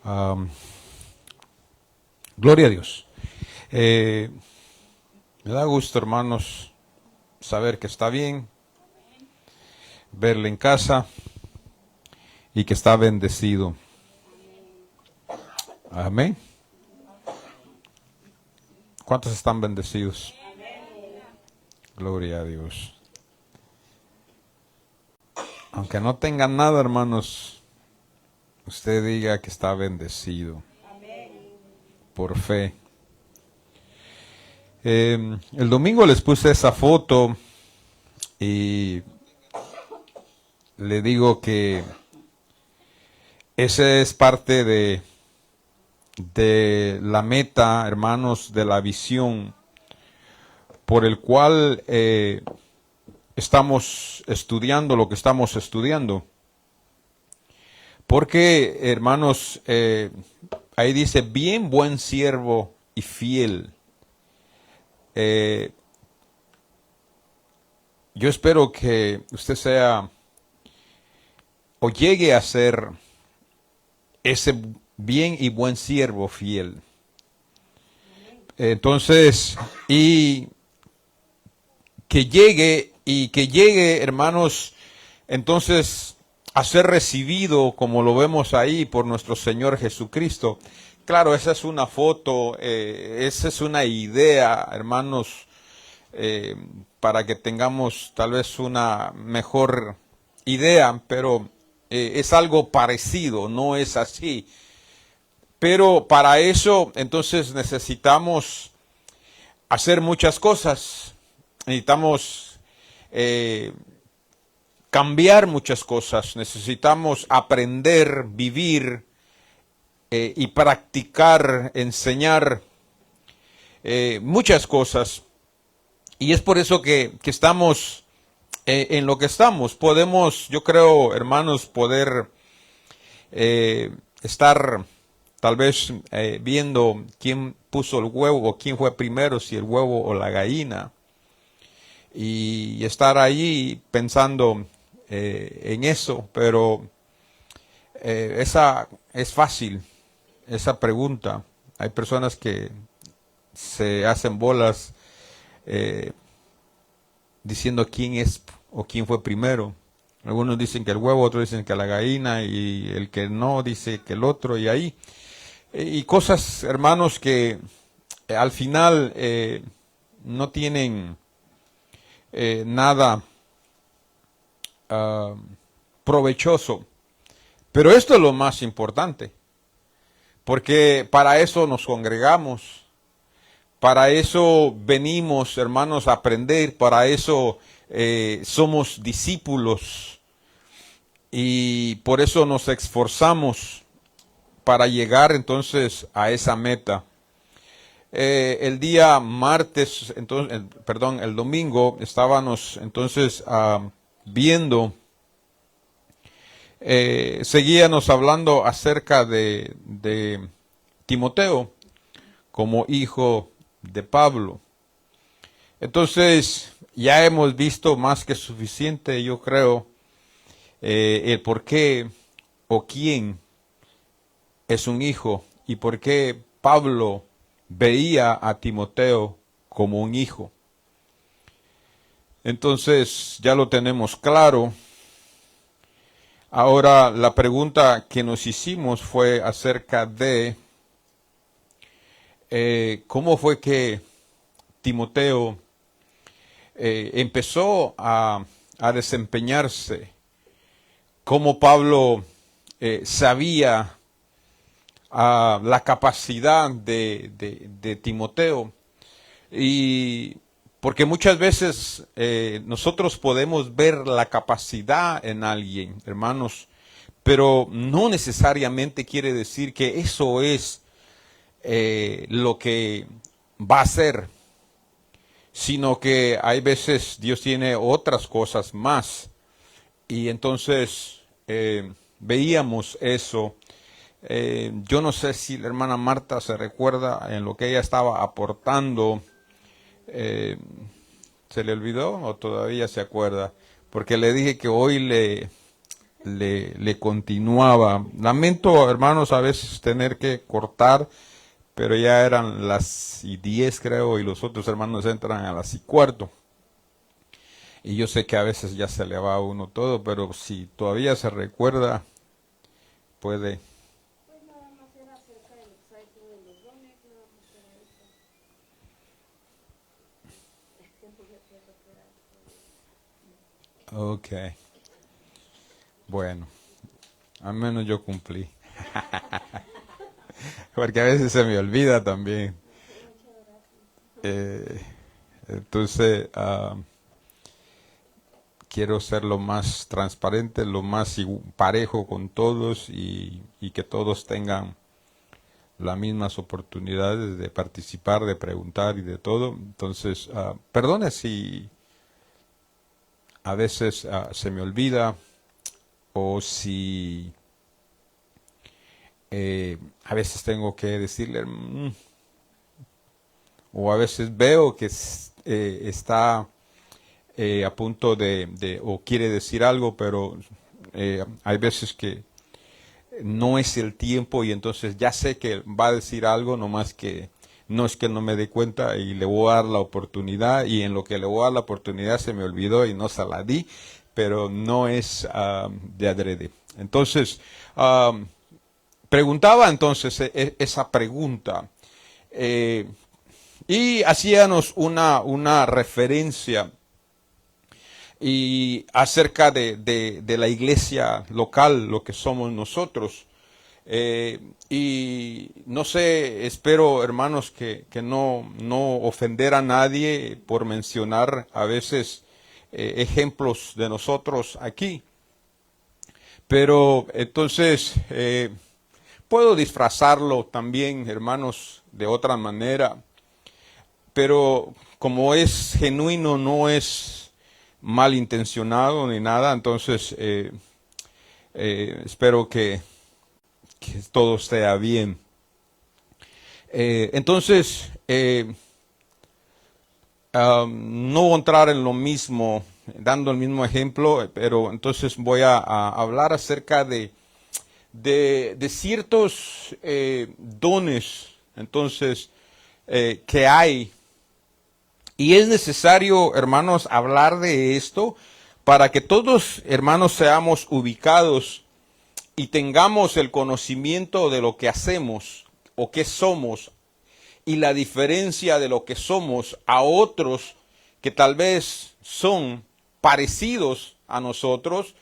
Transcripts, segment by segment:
Am, Gloria a Dios. Me da gusto, hermanos, saber que está bien, verle en casa y que está bendecido. Amén. ¿Cuántos están bendecidos? Gloria a Dios. Aunque no tengan nada, hermanos, usted diga que está bendecido por fe. El domingo les puse esa foto y le digo que esa es parte de la meta, hermanos, de la visión por el cual estamos estudiando lo que estamos estudiando. Porque, hermanos, ahí dice, bien buen siervo y fiel. Yo espero que usted sea o llegue a ser ese bien y buen siervo fiel. Entonces, y que llegue, hermanos, entonces a ser recibido, como lo vemos ahí, por nuestro Señor Jesucristo. Claro, esa es una foto, esa es una idea, hermanos, para que tengamos tal vez una mejor idea, pero es algo parecido, no es así. Pero para eso, entonces necesitamos hacer muchas cosas. Necesitamos cambiar muchas cosas. Necesitamos aprender, vivir y practicar, enseñar muchas cosas. Y es por eso que estamos en lo que estamos. Podemos, yo creo, hermanos, poder estar tal vez viendo quién puso el huevo o quién fue primero, si el huevo o la gallina. Y estar ahí pensando en eso, pero esa es fácil, esa pregunta. Hay personas que se hacen bolas diciendo quién es o quién fue primero. Algunos dicen que el huevo, otros dicen que la gallina, y el que no dice que el otro, y ahí. Y cosas, hermanos, que al final no tienen nada provechoso. Pero esto es lo más importante, porque para eso nos congregamos, para eso venimos, hermanos, a aprender, para eso somos discípulos y por eso nos esforzamos para llegar entonces a esa meta. El día martes, entonces, el domingo, estábamos entonces viendo, seguíamos hablando acerca de Timoteo como hijo de Pablo. Entonces, ya hemos visto más que suficiente, yo creo, el por qué o quién es un hijo y por qué Pablo veía a Timoteo como un hijo. Entonces ya lo tenemos claro. Ahora la pregunta que nos hicimos fue acerca de cómo fue que Timoteo empezó a desempeñarse, cómo Pablo sabía la capacidad de Timoteo. Y porque muchas veces nosotros podemos ver la capacidad en alguien, hermanos, pero no necesariamente quiere decir que eso es lo que va a ser, sino que hay veces Dios tiene otras cosas más. Y entonces veíamos eso. Yo no sé si la hermana Marta se recuerda en lo que ella estaba aportando. ¿Se le olvidó o todavía se acuerda? Porque le dije que hoy le continuaba. Lamento, hermanos, a veces tener que cortar, pero ya eran las 10 creo, y los otros hermanos entran a las 15:15. Y yo sé que a veces ya se le va a uno todo, pero si todavía se recuerda, puede. Pues nada más era acerca del exciting de los dones, nada más era eso. No recuerdo qué era eso. Ok, bueno, al menos yo cumplí. Porque a veces se me olvida también. Muchas gracias. Eh, entonces, quiero ser lo más transparente, lo más parejo con todos y que todos tengan las mismas oportunidades de participar, de preguntar y de todo. Entonces, perdone si a veces se me olvida o si a veces tengo que decirle, o a veces veo que está a punto o quiere decir algo, pero hay veces que no es el tiempo y entonces ya sé que va a decir algo, nomás que no es que no me dé cuenta y le voy a dar la oportunidad y en lo que le voy a dar la oportunidad se me olvidó y no se la di, pero no es de adrede. Entonces, preguntaba entonces esa pregunta y hacíamos una referencia y acerca de la iglesia local, lo que somos nosotros. Y no sé, espero hermanos que no ofender a nadie por mencionar a veces ejemplos de nosotros aquí. Pero entonces puedo disfrazarlo también, hermanos, de otra manera. Pero como es genuino, no es malintencionado ni nada, entonces espero que todo esté bien. Entonces, no voy a entrar en lo mismo, dando el mismo ejemplo, pero entonces voy a hablar acerca de ciertos dones, entonces, que hay. Y es necesario, hermanos, hablar de esto para que todos, hermanos, seamos ubicados y tengamos el conocimiento de lo que hacemos o qué somos y la diferencia de lo que somos a otros que tal vez son parecidos a nosotros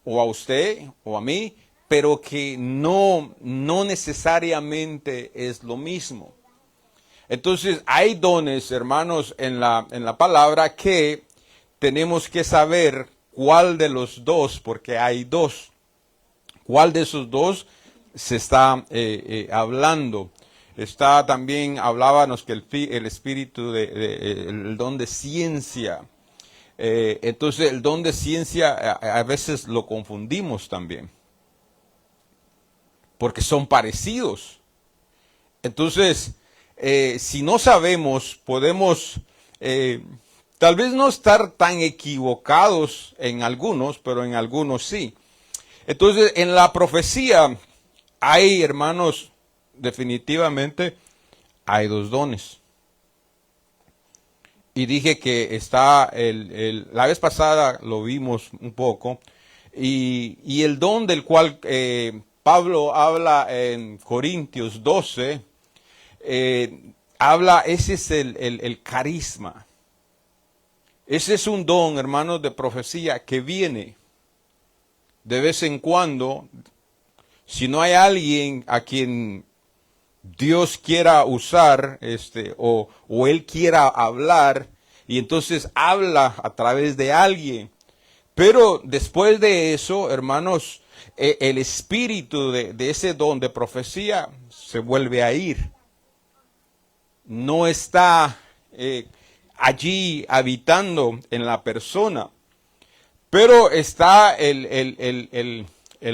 o a usted o a mí, pero que no necesariamente es lo mismo. Entonces hay dones, hermanos, en la palabra que tenemos que saber cuál de los dos, porque hay dos. ¿Cuál de esos dos se está hablando? Está también, hablábamos que el espíritu, el don de ciencia. Entonces el don de ciencia a veces lo confundimos también, porque son parecidos. Entonces, si no sabemos, podemos tal vez no estar tan equivocados en algunos, pero en algunos sí. Entonces, en la profecía hay, hermanos, definitivamente hay dos dones. Y dije que está, la vez pasada lo vimos un poco, y el don del cual Pablo habla en Corintios 12, ese es el carisma. Ese es un don, hermanos, de profecía que viene de vez en cuando. Si no hay alguien a quien Dios quiera usar, o Él quiera hablar, y entonces habla a través de alguien. Pero después de eso, hermanos, el espíritu de ese don de profecía se vuelve a ir. No está allí habitando en la persona. Pero está el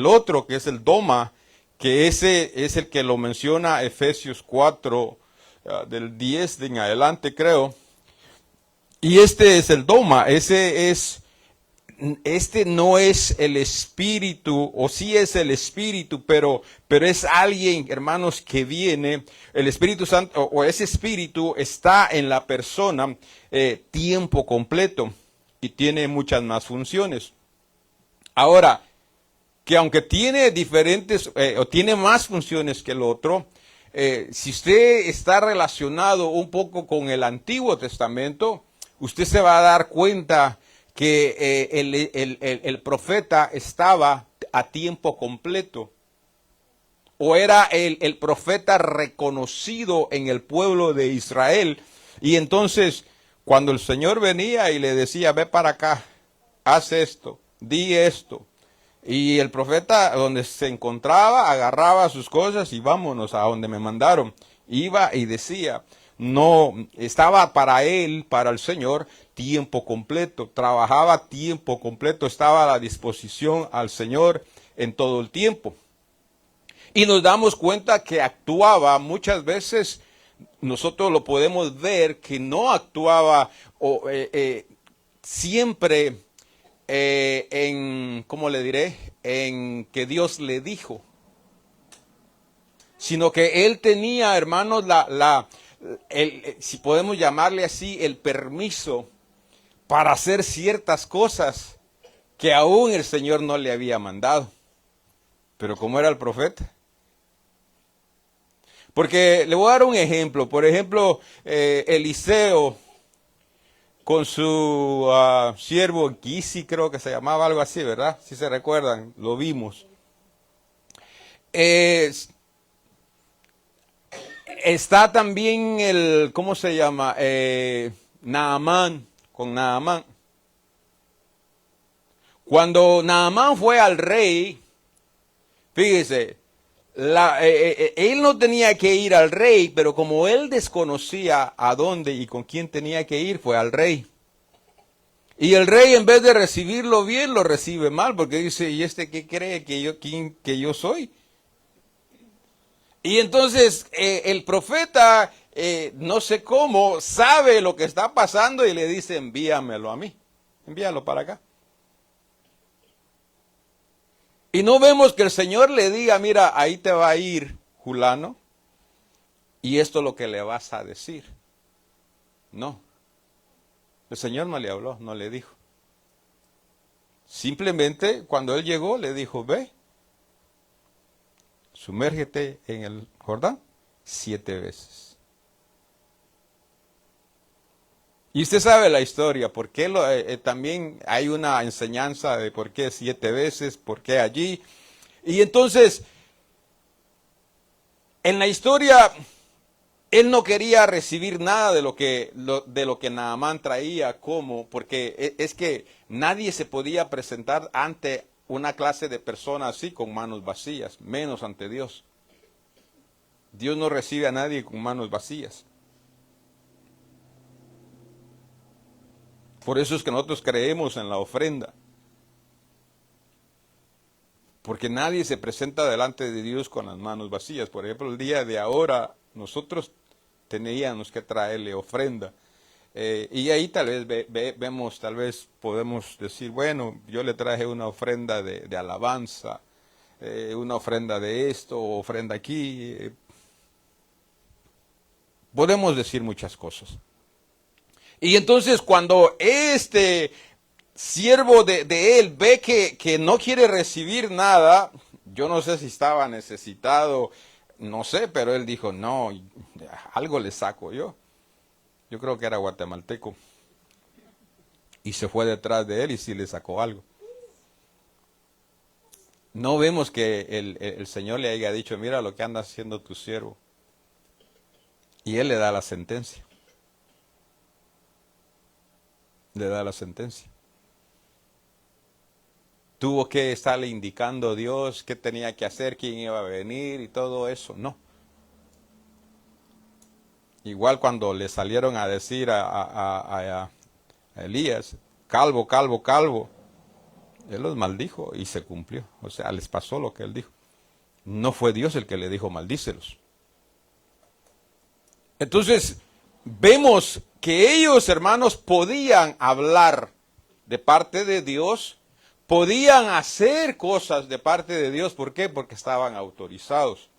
otro, que es el doma, que ese es el que lo menciona Efesios 4, del 10 en adelante, creo. Y este es el doma, ese es este no es el Espíritu, o sí es el Espíritu, pero es alguien, hermanos, que viene, el Espíritu Santo, o ese Espíritu está en la persona tiempo completo y tiene muchas más funciones. Ahora, que aunque tiene diferentes, o tiene más funciones que el otro, si usted está relacionado un poco con el Antiguo Testamento, usted se va a dar cuenta que el profeta estaba a tiempo completo, o era el profeta reconocido en el pueblo de Israel. Y entonces, cuando el Señor venía y le decía, ve para acá, haz esto, di esto, y el profeta, donde se encontraba, agarraba sus cosas y vámonos a donde me mandaron. Iba y decía, no, estaba para él, para el Señor, tiempo completo, trabajaba tiempo completo, estaba a la disposición al Señor en todo el tiempo. Y nos damos cuenta que actuaba muchas veces, nosotros lo podemos ver, que no actuaba siempre ¿cómo le diré? En que Dios le dijo. Sino que él tenía, hermanos, si podemos llamarle así, el permiso para hacer ciertas cosas que aún el Señor no le había mandado. Pero como era el profeta. Porque le voy a dar un ejemplo. Por ejemplo, Eliseo con su siervo Gisi, creo que se llamaba algo así, ¿verdad? Si se recuerdan, lo vimos. Está también el, ¿cómo se llama? Naamán, con Naamán. Cuando Naamán fue al rey, fíjese, él no tenía que ir al rey, pero como él desconocía a dónde y con quién tenía que ir, fue al rey. Y el rey, en vez de recibirlo bien, lo recibe mal, porque dice, ¿y este qué cree que yo soy? Y entonces el profeta, no sé cómo, sabe lo que está pasando y le dice, envíamelo a mí, envíalo para acá. Y no vemos que el Señor le diga, mira, ahí te va a ir fulano, y esto es lo que le vas a decir. No. El Señor no le habló, no le dijo. Simplemente, cuando él llegó, le dijo, ve, sumérgete en el Jordán 7 veces. Y usted sabe la historia, porque también hay una enseñanza de por qué 7 veces, por qué allí. Y entonces, en la historia, él no quería recibir nada de lo que Naamán traía, porque es que nadie se podía presentar ante una clase de persona así con manos vacías, menos ante Dios. Dios no recibe a nadie con manos vacías. Por eso es que nosotros creemos en la ofrenda. Porque nadie se presenta delante de Dios con las manos vacías. Por ejemplo, el día de ahora nosotros teníamos que traerle ofrenda. Y ahí tal vez vemos, tal vez podemos decir, bueno, yo le traje una ofrenda de alabanza, una ofrenda de esto, ofrenda aquí. Podemos decir muchas cosas. Y entonces cuando este siervo de él ve que no quiere recibir nada, yo no sé si estaba necesitado, no sé, pero él dijo, no, algo le saco yo. Yo creo que era guatemalteco. Y se fue detrás de él y sí le sacó algo. No vemos que el Señor le haya dicho, mira lo que anda haciendo tu siervo. Y él le da la sentencia. Le da la sentencia. Tuvo que estarle indicando a Dios qué tenía que hacer, quién iba a venir y todo eso. No. Igual cuando le salieron a decir a Elías, calvo, calvo, calvo, él los maldijo y se cumplió. O sea, les pasó lo que él dijo. No fue Dios el que le dijo maldícelos. Entonces, vemos que ellos, hermanos, podían hablar de parte de Dios, podían hacer cosas de parte de Dios. ¿Por qué? Porque estaban autorizados.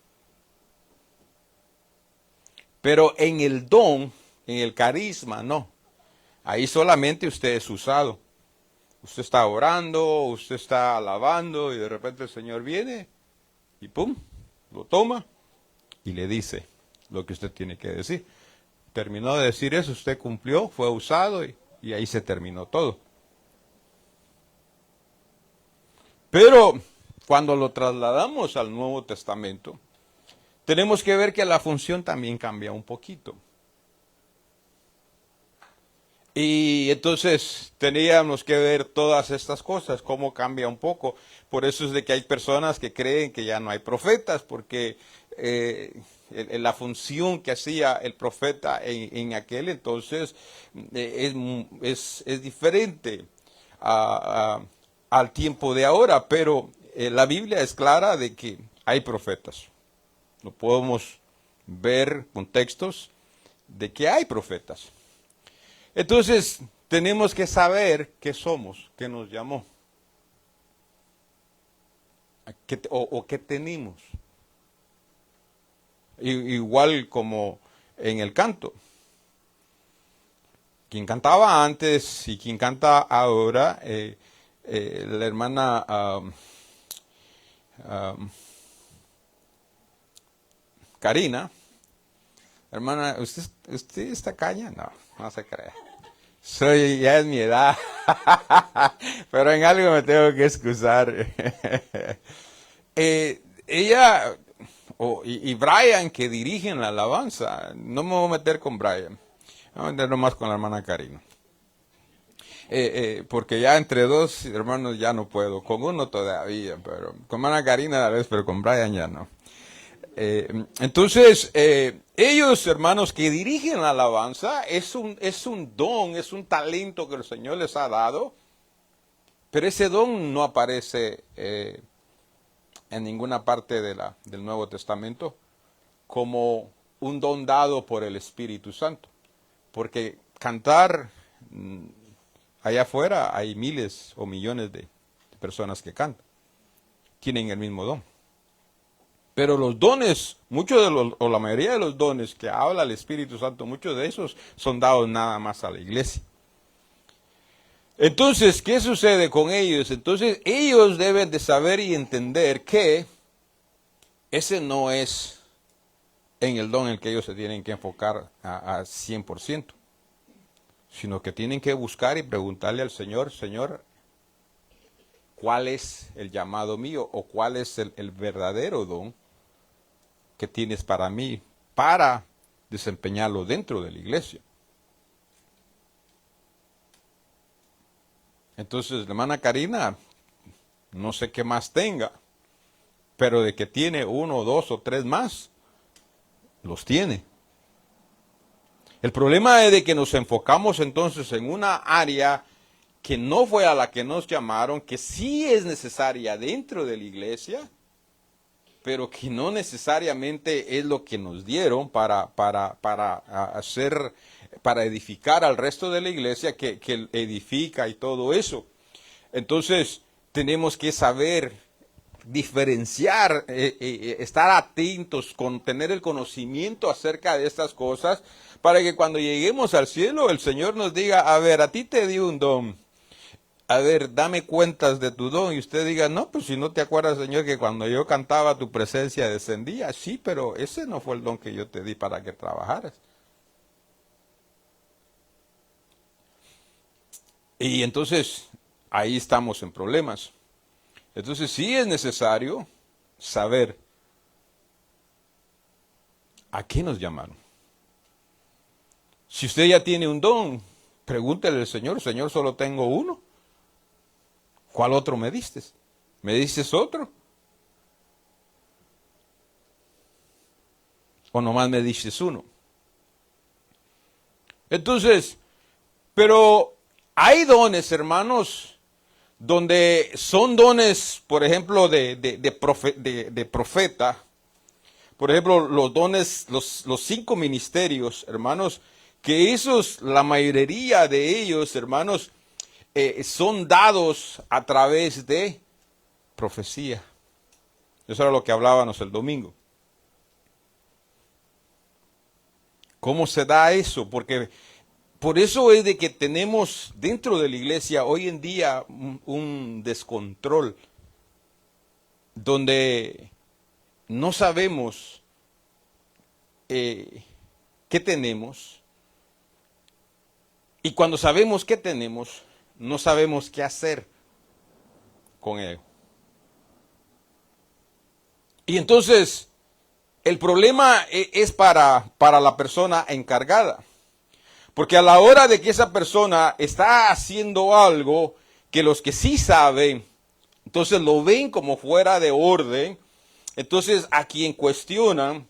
Pero en el don, en el carisma, no. Ahí solamente usted es usado. Usted está orando, usted está alabando y de repente el Señor viene y pum, lo toma y le dice lo que usted tiene que decir. Terminó de decir eso, usted cumplió, fue usado y ahí se terminó todo. Pero cuando lo trasladamos al Nuevo Testamento, tenemos que ver que la función también cambia un poquito. Y entonces teníamos que ver todas estas cosas, cómo cambia un poco. Por eso es de que hay personas que creen que ya no hay profetas, porque la función que hacía el profeta en aquel entonces es diferente al tiempo de ahora. Pero la Biblia es clara de que hay profetas. Lo podemos ver con textos de que hay profetas. Entonces, tenemos que saber qué somos, qué nos llamó, o qué tenemos. Igual como en el canto. Quien cantaba antes y quien canta ahora, la hermana Karina. Hermana, ¿usted está caña? No se cree. Ya es mi edad. Pero en algo me tengo que excusar. Ella y Brian, que dirigen la alabanza, no me voy a meter con Brian. Me voy a meter nomás con la hermana Karina. Porque ya entre dos hermanos ya no puedo. Con uno todavía, pero con hermana Karina a la vez, pero con Brian ya no. Entonces, ellos, hermanos, que dirigen la alabanza, es un don, es un talento que el Señor les ha dado, pero ese don no aparece en ninguna parte del Nuevo Testamento como un don dado por el Espíritu Santo, porque cantar, allá afuera hay miles o millones de personas que cantan, tienen el mismo don. Pero los dones, o la mayoría de los dones que habla el Espíritu Santo, muchos de esos son dados nada más a la iglesia. Entonces, ¿qué sucede con ellos? Entonces, ellos deben de saber y entender que ese no es en el don en el que ellos se tienen que enfocar a 100%, sino que tienen que buscar y preguntarle al Señor, Señor, ¿cuál es el llamado mío o cuál es el verdadero don que tienes para mí para desempeñarlo dentro de la iglesia? Entonces, la hermana Karina, no sé qué más tenga, pero de que tiene 1, 2 o 3 más, los tiene. El problema es de que nos enfocamos entonces en una área que no fue a la que nos llamaron, que sí es necesaria dentro de la iglesia, pero que no necesariamente es lo que nos dieron para edificar al resto de la iglesia que edifica y todo eso. Entonces, tenemos que saber diferenciar, estar atentos, tener el conocimiento acerca de estas cosas, para que cuando lleguemos al cielo, el Señor nos diga, a ver, a ti te di un don. A ver, dame cuentas de tu don. Y usted diga, no, pues si no te acuerdas, Señor, que cuando yo cantaba tu presencia descendía. Sí, pero ese no fue el don que yo te di para que trabajaras. Y entonces, ahí estamos en problemas. Entonces, sí es necesario saber a qué nos llamaron. Si usted ya tiene un don, pregúntele al Señor, Señor, solo tengo uno. ¿Cuál otro me diste? ¿Me diste otro? ¿O nomás me diste uno? Entonces, pero hay dones, hermanos, donde son dones, por ejemplo, de profeta. Por ejemplo, los dones, los 5 ministerios, hermanos, que esos, la mayoría de ellos, hermanos, son dados a través de profecía. Eso era lo que hablábamos el domingo. ¿Cómo se da eso? Porque por eso es de que tenemos dentro de la iglesia hoy en día un descontrol donde no sabemos qué tenemos, y cuando sabemos qué tenemos, no sabemos qué hacer con él. Y entonces el problema es para la persona encargada. Porque a la hora de que esa persona está haciendo algo que los que sí saben, entonces lo ven como fuera de orden, entonces a quien cuestionan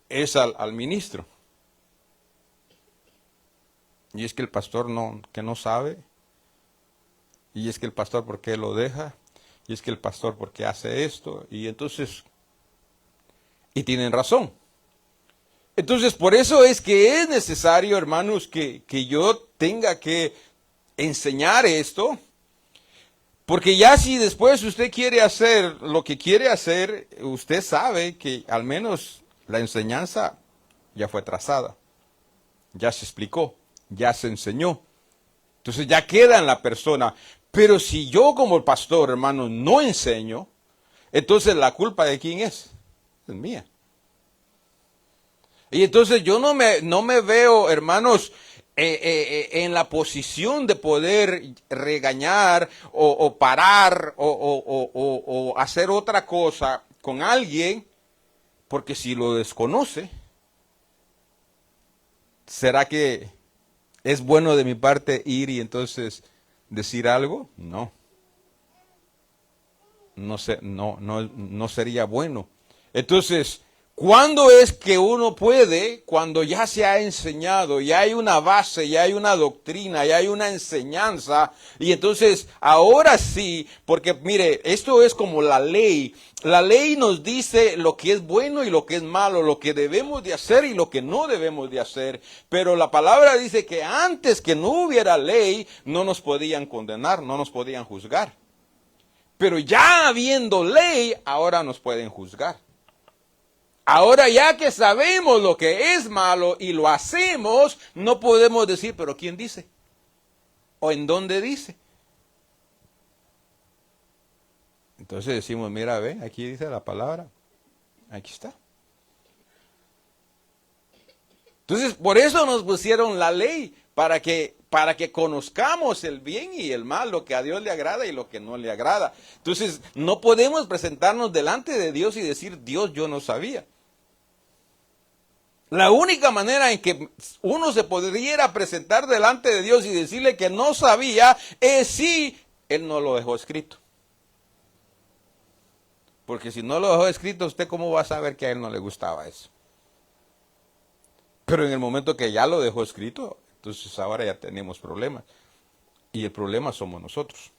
es al ministro. Y es que el pastor que no sabe, y es que el pastor ¿por qué lo deja? Y es que el pastor ¿por qué hace esto? Y entonces, y tienen razón. Entonces, por eso es que es necesario, hermanos, que yo tenga que enseñar esto, porque ya si después usted quiere hacer lo que quiere hacer, usted sabe que al menos la enseñanza ya fue trazada, ya se explicó, ya se enseñó. Entonces ya queda en la persona. Pero si yo como el pastor, hermano, no enseño, entonces la culpa ¿de quién es? Es mía. Y entonces yo no me veo, hermanos, en la posición de poder regañar o parar o hacer otra cosa con alguien, porque si lo desconoce, ¿será que es bueno de mi parte ir y entonces decir algo? No. No sería bueno. Entonces, ¿cuándo es que uno puede? Cuando ya se ha enseñado, ya hay una base, ya hay una doctrina, ya hay una enseñanza. Y entonces, ahora sí, porque mire, esto es como la ley. La ley nos dice lo que es bueno y lo que es malo, lo que debemos de hacer y lo que no debemos de hacer. Pero la palabra dice que antes que no hubiera ley, no nos podían condenar, no nos podían juzgar. Pero ya habiendo ley, ahora nos pueden juzgar. Ahora ya que sabemos lo que es malo y lo hacemos, no podemos decir, pero ¿quién dice? ¿O en dónde dice? Entonces decimos, mira, ve, aquí dice la palabra. Aquí está. Entonces, por eso nos pusieron la ley, para que conozcamos el bien y el mal, lo que a Dios le agrada y lo que no le agrada. Entonces, no podemos presentarnos delante de Dios y decir, Dios, yo no sabía. La única manera en que uno se podría presentar delante de Dios y decirle que no sabía es si Él no lo dejó escrito. Porque si no lo dejó escrito, ¿usted cómo va a saber que a Él no le gustaba eso? Pero en el momento que ya lo dejó escrito, entonces ahora ya tenemos problemas. Y el problema somos nosotros.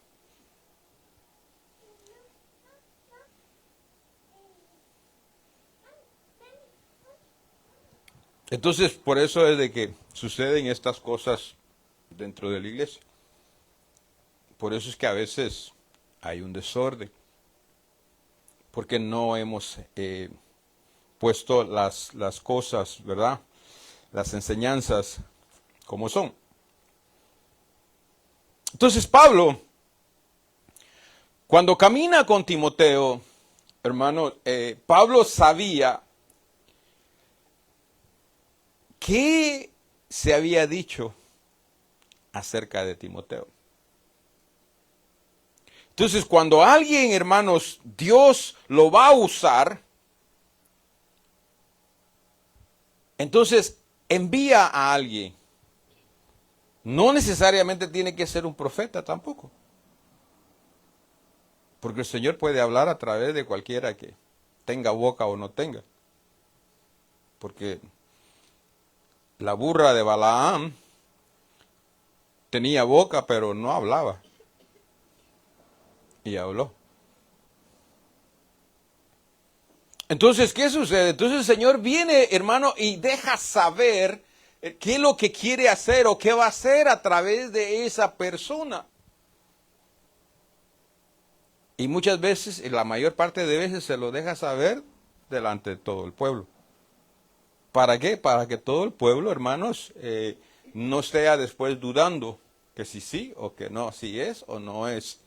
Entonces, por eso es de que suceden estas cosas dentro de la iglesia. Por eso es que a veces hay un desorden. Porque no hemos puesto las cosas, ¿verdad? Las enseñanzas como son. Entonces Pablo, cuando camina con Timoteo, hermano, Pablo sabía qué se había dicho acerca de Timoteo. Entonces, cuando alguien, hermanos, Dios lo va a usar, entonces envía a alguien. No necesariamente tiene que ser un profeta tampoco. Porque el Señor puede hablar a través de cualquiera que tenga boca o no tenga. Porque la burra de Balaam tenía boca, pero no hablaba. Y habló. Entonces, ¿qué sucede? Entonces el Señor viene, hermano, y deja saber qué es lo que quiere hacer o qué va a hacer a través de esa persona. Y muchas veces, y la mayor parte de veces, se lo deja saber delante de todo el pueblo. ¿Para qué? Para que todo el pueblo, hermanos, no esté después dudando que si sí o que no, si es o no es.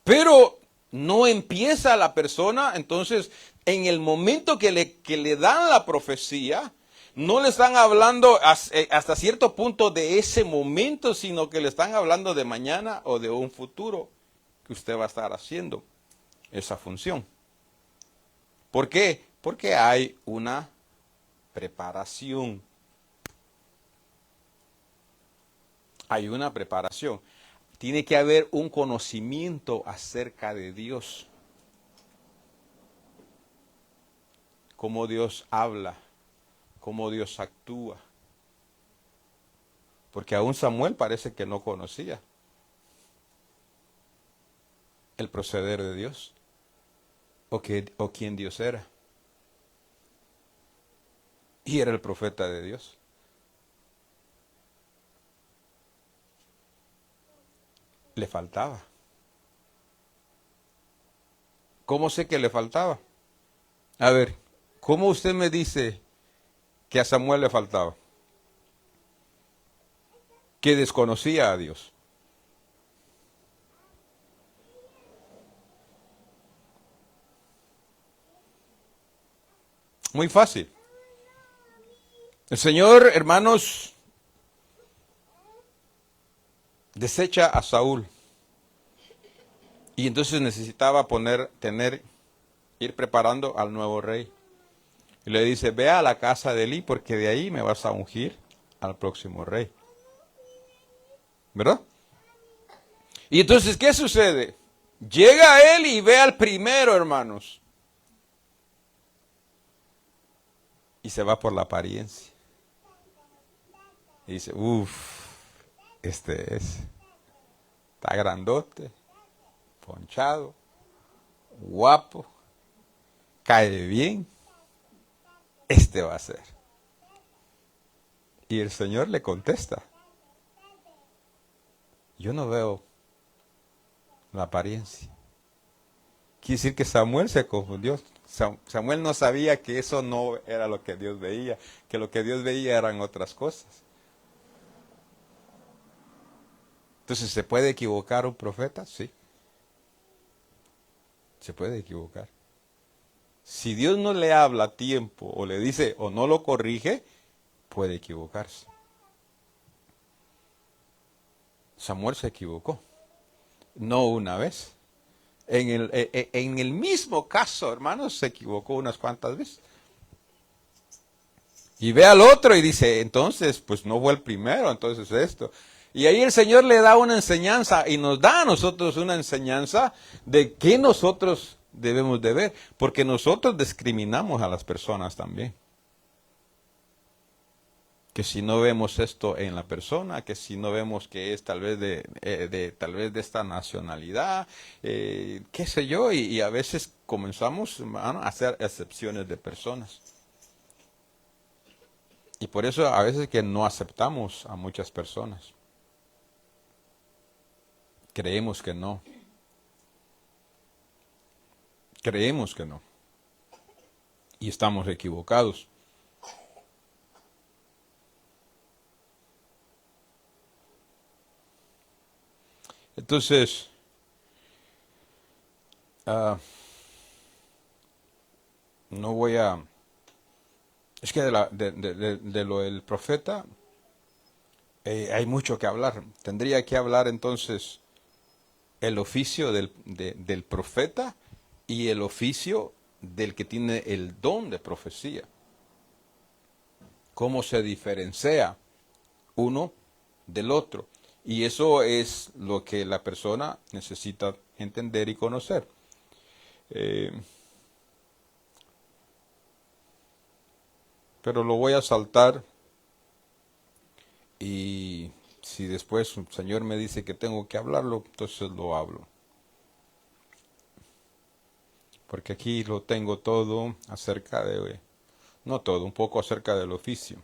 Pero no empieza la persona, entonces, en el momento que le dan la profecía, no le están hablando hasta cierto punto de ese momento, sino que le están hablando de mañana o de un futuro que usted va a estar haciendo esa función. ¿Por qué? Porque hay una preparación. Hay una preparación. Tiene que haber un conocimiento acerca de Dios. Cómo Dios habla, cómo Dios actúa. Porque aún Samuel parece que no conocía el proceder de Dios o quién Dios era. Y era el profeta de Dios. Le faltaba. ¿Cómo sé que le faltaba? A ver, ¿cómo usted me dice que a Samuel le faltaba? Que desconocía a Dios. Muy fácil. El Señor, hermanos, desecha a Saúl. Y entonces necesitaba ir preparando al nuevo rey. Y le dice, ve a la casa de Elí, porque de ahí me vas a ungir al próximo rey. ¿Verdad? Y entonces, ¿qué sucede? Llega él y ve al primero, hermanos. Y se va por la apariencia. Y dice, este es. Está grandote, ponchado, guapo, cae bien. Este va a ser. Y el Señor le contesta, yo no veo la apariencia. Quiere decir que Samuel se confundió. Samuel no sabía que eso no era lo que Dios veía, que lo que Dios veía eran otras cosas. Entonces, ¿se puede equivocar un profeta? Sí. Se puede equivocar. Si Dios no le habla a tiempo o le dice o no lo corrige, puede equivocarse. Samuel se equivocó. No una vez. En el mismo caso, hermanos, se equivocó unas cuantas veces. Y ve al otro y dice, entonces, pues no fue el primero, entonces esto. Y ahí el Señor le da una enseñanza y nos da a nosotros una enseñanza de qué nosotros debemos de ver, porque nosotros discriminamos a las personas también. Que si no vemos esto en la persona, que si no vemos que es tal vez tal vez de esta nacionalidad, qué sé yo, y a veces comenzamos, hermano, a hacer excepciones de personas. Y por eso a veces que no aceptamos a muchas personas. Creemos que no. Creemos que no. Y estamos equivocados. Entonces, no voy a... Es que de lo del profeta hay mucho que hablar. Tendría que hablar entonces el oficio del profeta y el oficio del que tiene el don de profecía. Cómo se diferencia uno del otro. Y eso es lo que la persona necesita entender y conocer. Pero lo voy a saltar y si después el Señor me dice que tengo que hablarlo, entonces lo hablo. Porque aquí lo tengo todo acerca No todo, un poco acerca del oficio.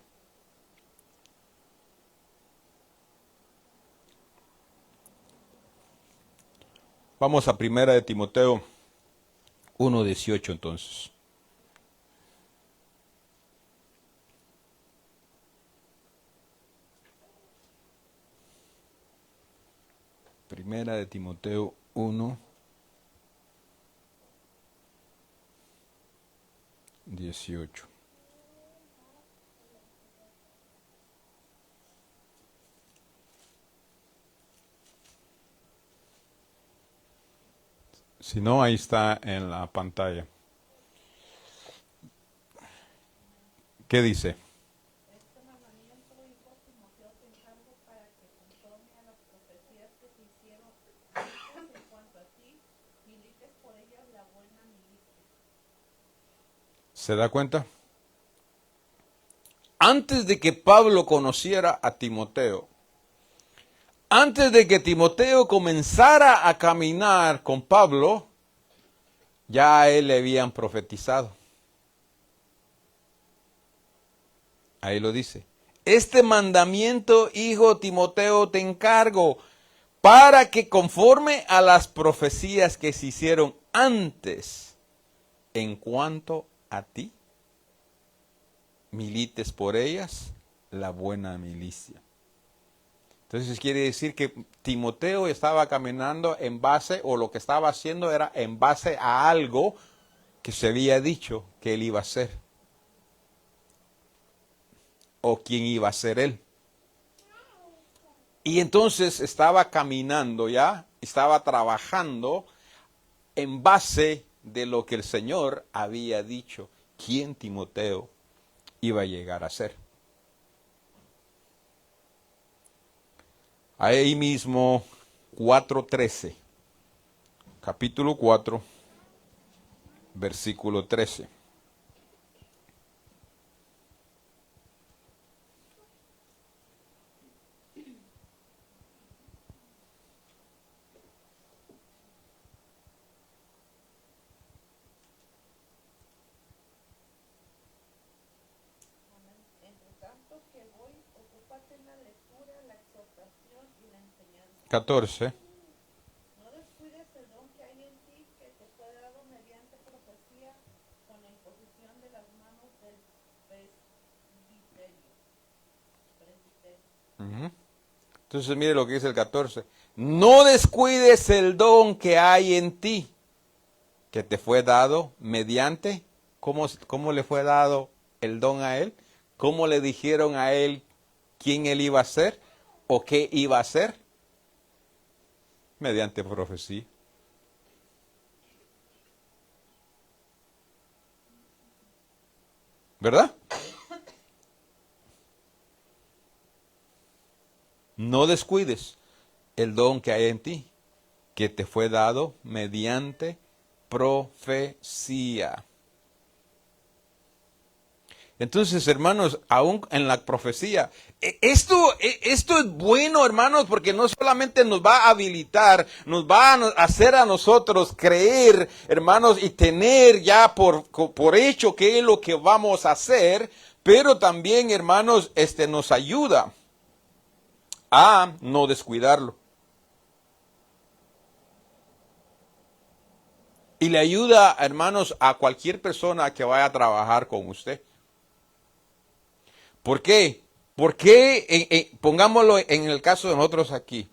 Vamos a Primera de Timoteo 1:18 entonces. Primera de Timoteo 1:18. Si no, ahí está en la pantalla. ¿Qué dice? Este mandamiento, hijo Timoteo, te encargo para que conforme a las profecías que se hicieron antes en cuanto a ti, milites por ellas la buena milicia. ¿Se da cuenta? Antes de que Pablo conociera a Timoteo, antes de que Timoteo comenzara a caminar con Pablo, ya a él le habían profetizado. Ahí lo dice. Este mandamiento, hijo Timoteo, te encargo para que conforme a las profecías que se hicieron antes en cuanto a ti, milites por ellas la buena milicia. Entonces quiere decir que Timoteo estaba caminando en base, o lo que estaba haciendo era en base a algo que se había dicho que él iba a hacer. O quién iba a ser él. Y entonces estaba caminando ya, estaba trabajando en base de lo que el Señor había dicho, quién Timoteo iba a llegar a ser. Ahí mismo 4:13, capítulo 4, versículo 13. Entre tanto que voy, ocúpate en la lectura, la exhortación y la enseñanza. 14. No descuides el don que hay en ti, que te fue dado mediante profecía, con la imposición de las manos del presbiterio. Entonces mire lo que dice el 14. No descuides el don que hay en ti, que te fue dado mediante. ¿Cómo le fue dado el don a él? ¿Cómo le dijeron a él quién él iba a ser o qué iba a hacer? Mediante profecía. ¿Verdad? No descuides el don que hay en ti, que te fue dado mediante profecía. Entonces, hermanos, aún en la profecía, esto es bueno, hermanos, porque no solamente nos va a habilitar, nos va a hacer a nosotros creer, hermanos, y tener ya por hecho qué es lo que vamos a hacer, pero también, hermanos, nos ayuda a no descuidarlo. Y le ayuda, hermanos, a cualquier persona que vaya a trabajar con usted. ¿Por qué? Porque, pongámoslo en el caso de nosotros aquí,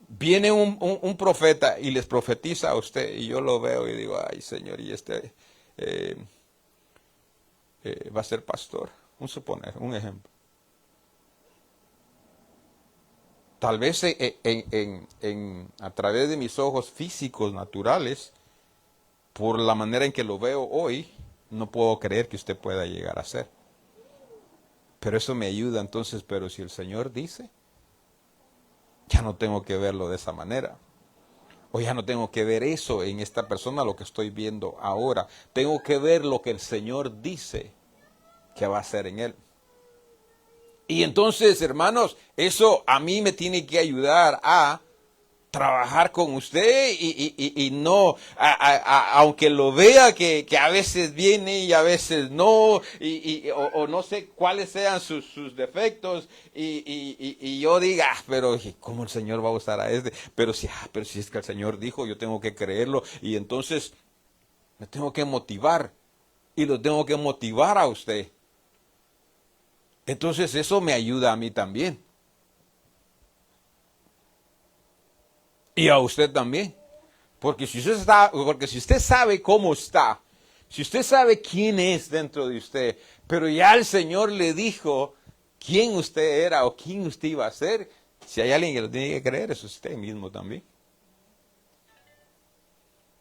viene un profeta y les profetiza a usted, y yo lo veo y digo, ay Señor, y va a ser pastor, un ejemplo. Tal vez a través de mis ojos físicos, naturales, por la manera en que lo veo hoy, no puedo creer que usted pueda llegar a ser. Pero eso me ayuda entonces, pero si el Señor dice, ya no tengo que verlo de esa manera. O ya no tengo que ver eso en esta persona, lo que estoy viendo ahora. Tengo que ver lo que el Señor dice que va a hacer en él. Y entonces, hermanos, eso a mí me tiene que ayudar a trabajar con usted y no, aunque lo vea que a veces viene y a veces no, o no sé cuáles sean sus defectos, y yo diga, pero ¿cómo el Señor va a usar a este? Pero si es que el Señor dijo, yo tengo que creerlo, y entonces me tengo que motivar, y lo tengo que motivar a usted. Entonces eso me ayuda a mí también. Y a usted también. Porque si usted sabe cómo está, si usted sabe quién es dentro de usted, pero ya el Señor le dijo quién usted era o quién usted iba a ser, si hay alguien que lo tiene que creer, es usted mismo también.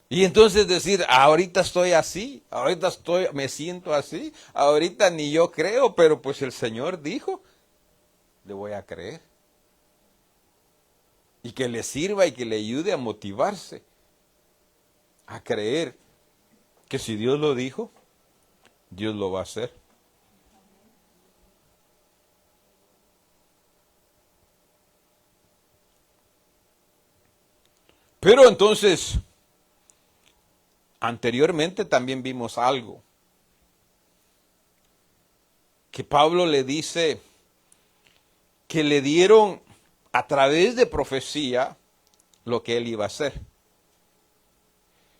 Y entonces decir, ahorita estoy así, me siento así, ahorita ni yo creo, pero pues el Señor dijo, le voy a creer. Y que le sirva y que le ayude a motivarse, a creer que si Dios lo dijo, Dios lo va a hacer. Pero entonces, anteriormente también vimos algo, que Pablo le dice que le dieron a través de profecía lo que él iba a hacer.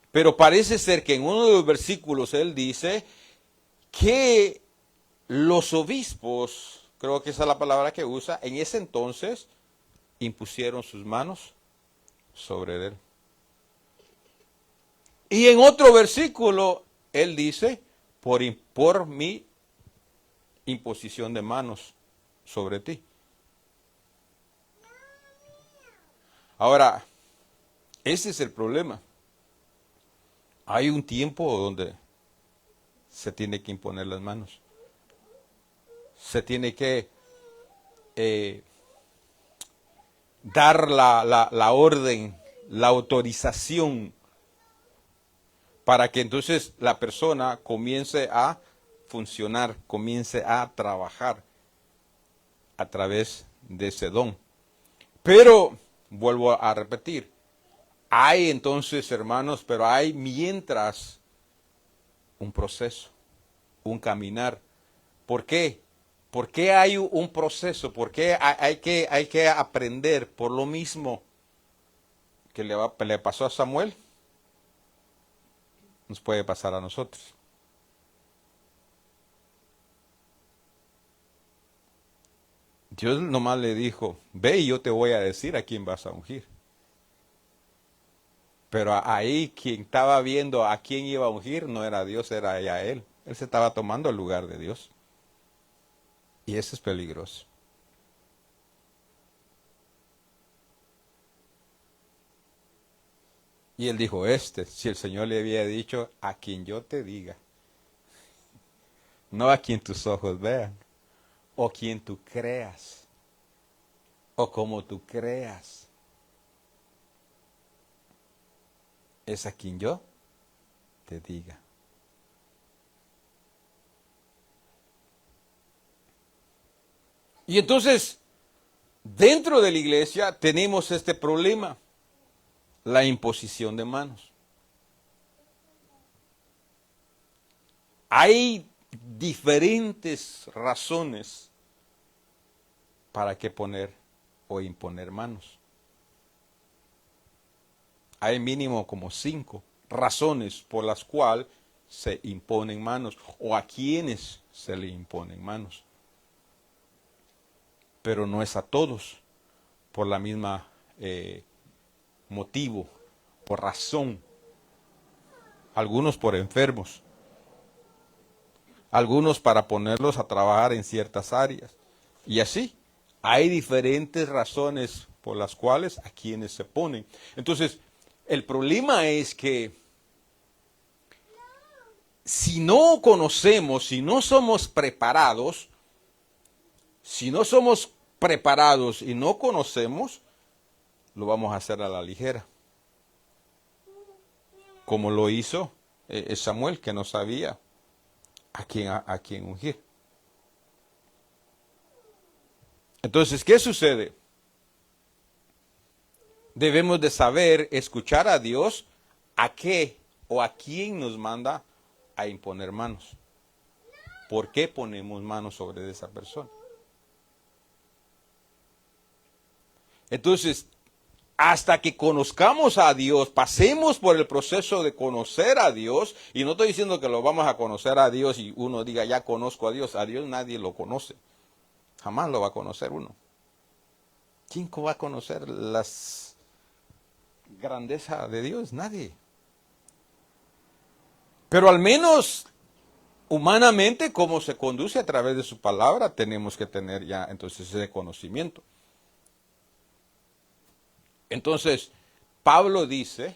Pero parece ser que en uno de los versículos él dice que los obispos, creo que esa es la palabra que usa, en ese entonces impusieron sus manos sobre él. Y en otro versículo él dice, por mi imposición de manos sobre ti. Ahora, ese es el problema. Hay un tiempo donde se tiene que imponer las manos. Se tiene que dar la orden, la autorización, para que entonces la persona comience a funcionar, comience a trabajar a través de ese don. Pero, vuelvo a repetir, hay entonces, hermanos, pero hay mientras un proceso, un caminar. ¿Por qué? ¿Por qué hay un proceso? ¿Por qué hay que aprender? Por lo mismo que le pasó a Samuel, nos puede pasar a nosotros. Dios nomás le dijo, ve y yo te voy a decir a quién vas a ungir. Pero ahí quien estaba viendo a quién iba a ungir no era Dios, era ya él. Él se estaba tomando el lugar de Dios. Y eso es peligroso. Y él dijo, si el Señor le había dicho, a quien yo te diga, no a quien tus ojos vean, o quien tú creas, o como tú creas, es a quien yo te diga. Y entonces, dentro de la iglesia tenemos este problema, la imposición de manos. Hay diferentes razones para que poner o imponer manos. Hay mínimo como 5 razones por las cuales se imponen manos o a quienes se le imponen manos. Pero no es a todos por la misma motivo, por razón. Algunos por enfermos, algunos para ponerlos a trabajar en ciertas áreas. Y así, hay diferentes razones por las cuales a quienes se ponen. Entonces, el problema es que si no conocemos, si no somos preparados, y no conocemos, lo vamos a hacer a la ligera. Como lo hizo Samuel, que no sabía a quién ungir. Entonces, ¿qué sucede? debemos de saber escuchar a Dios a qué o a quién nos manda a imponer manos. ¿Por qué ponemos manos sobre esa persona? Entonces, hasta que conozcamos a Dios, pasemos por el proceso de conocer a Dios, y no estoy diciendo que lo vamos a conocer a Dios y uno diga, ya conozco a Dios nadie lo conoce, jamás lo va a conocer uno. ¿Quién va a conocer las grandezas de Dios? Nadie. Pero al menos humanamente, como se conduce a través de su palabra, tenemos que tener ya entonces ese conocimiento. Entonces, Pablo dice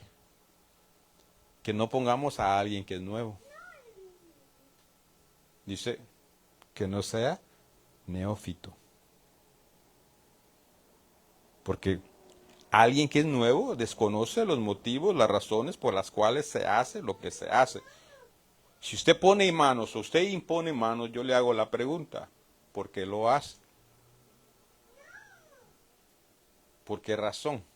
que no pongamos a alguien que es nuevo. Dice que no sea neófito. Porque alguien que es nuevo desconoce los motivos, las razones por las cuales se hace lo que se hace. Si usted pone manos o usted impone manos, yo le hago la pregunta, ¿por qué lo hace? ¿Por qué razón?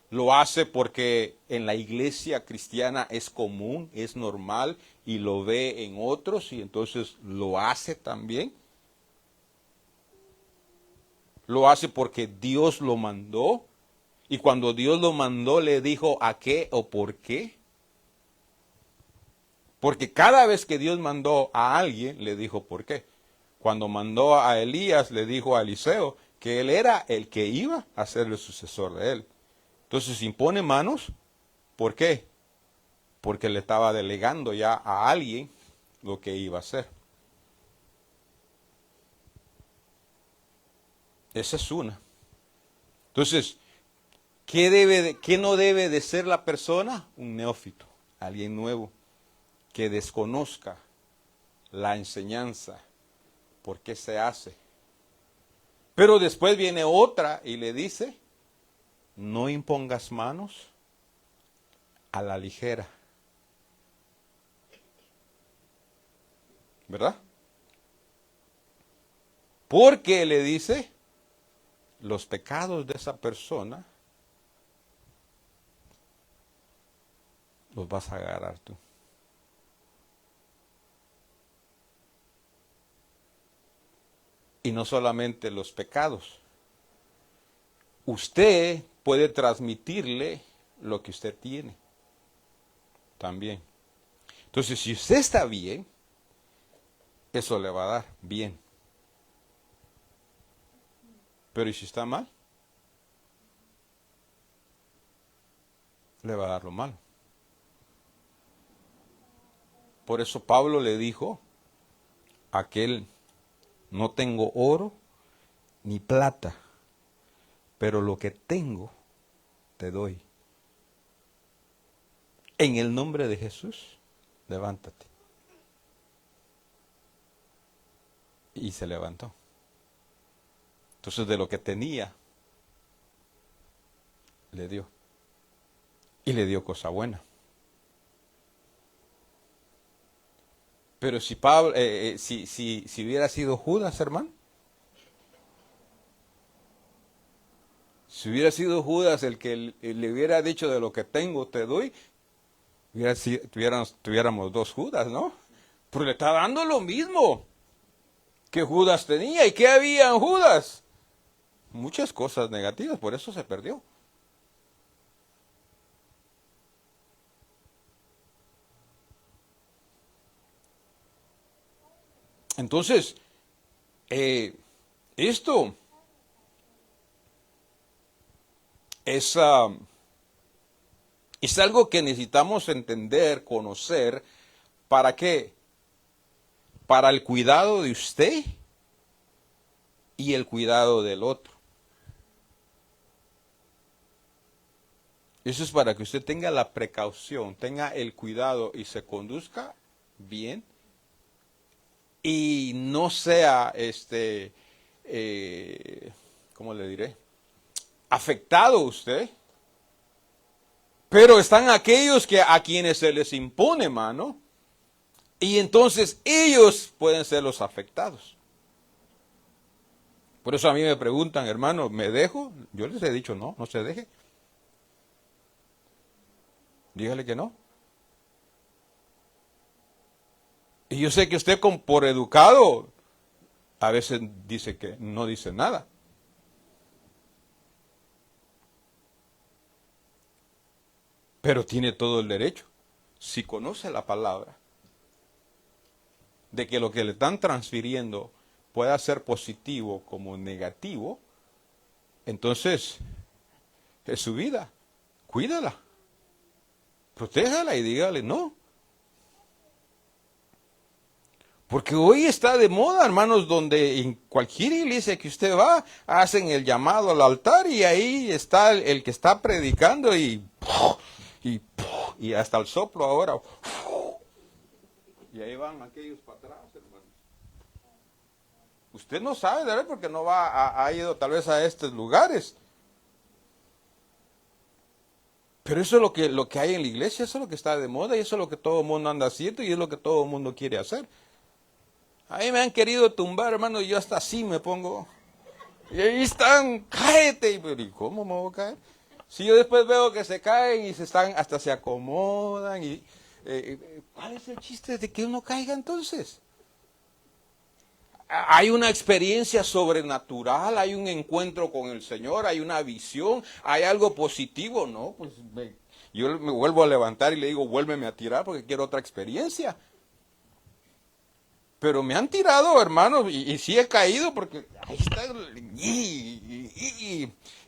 Lo hace porque en la iglesia cristiana es común, es normal y lo ve en otros y entonces lo hace también. Lo hace porque Dios lo mandó y cuando Dios lo mandó le dijo a qué o por qué. Porque cada vez que Dios mandó a alguien le dijo por qué. Cuando mandó a Elías le dijo a Eliseo que él era el que iba a ser el sucesor de él. Entonces impone manos, ¿por qué? Porque le estaba delegando ya a alguien lo que iba a hacer. Esa es una. Entonces, ¿qué no debe de ser la persona? Un neófito, alguien nuevo, que desconozca la enseñanza, por qué se hace. Pero después viene otra y le dice, no impongas manos a la ligera. ¿Verdad? Porque le dice, los pecados de esa persona los vas a agarrar tú. Y no solamente los pecados. Usted puede transmitirle lo que usted tiene. También. Entonces, si usted está bien, eso le va a dar bien. Pero ¿y si está mal? Le va a dar lo malo. Por eso Pablo le dijo a aquel, no tengo oro ni plata, pero lo que tengo te doy. En el nombre de Jesús, levántate. Y se levantó. Entonces de lo que tenía, le dio. Y le dio cosa buena. Pero si Pablo, si hubiera sido Judas, hermano, si hubiera sido Judas el que le hubiera dicho de lo que tengo te doy, tuviéramos dos Judas, ¿no? Pero le está dando lo mismo que Judas tenía. ¿Y qué había en Judas? Muchas cosas negativas, por eso se perdió. Entonces, esto es algo que necesitamos entender, conocer, ¿para qué? Para el cuidado de usted y el cuidado del otro. Eso es para que usted tenga la precaución, tenga el cuidado y se conduzca bien y no sea, ¿cómo le diré? Afectado usted. Pero están aquellos a quienes se les impone mano y entonces ellos pueden ser los afectados. Por eso a mí me preguntan, hermano, ¿me dejo? Yo les he dicho, no se deje. Dígale que no. Y yo sé que usted por educado a veces dice que no dice nada. Pero tiene todo el derecho, si conoce la palabra, de que lo que le están transfiriendo pueda ser positivo como negativo. Entonces es su vida. Cuídala. Protéjala y dígale no. Porque hoy está de moda, hermanos, donde en cualquier iglesia que usted va, hacen el llamado al altar y ahí está el que está predicando y hasta el soplo ahora. Y ahí van aquellos para atrás, hermanos. Usted no sabe, ¿verdad? Porque no ha ido tal vez a estos lugares. Pero eso es lo que hay en la iglesia, eso es lo que está de moda y eso es lo que todo el mundo anda haciendo y es lo que todo el mundo quiere hacer. A mí me han querido tumbar, hermano, y yo hasta así me pongo. Y ahí están, cáete. ¿Y cómo me voy a caer? Si yo después veo que se caen y hasta se acomodan. ¿Cuál es el chiste de que uno caiga entonces? Hay una experiencia sobrenatural, hay un encuentro con el Señor, hay una visión, hay algo positivo, ¿no? Pues yo me vuelvo a levantar y le digo, vuélveme a tirar porque quiero otra experiencia. Pero me han tirado, hermanos, y sí he caído porque ahí está.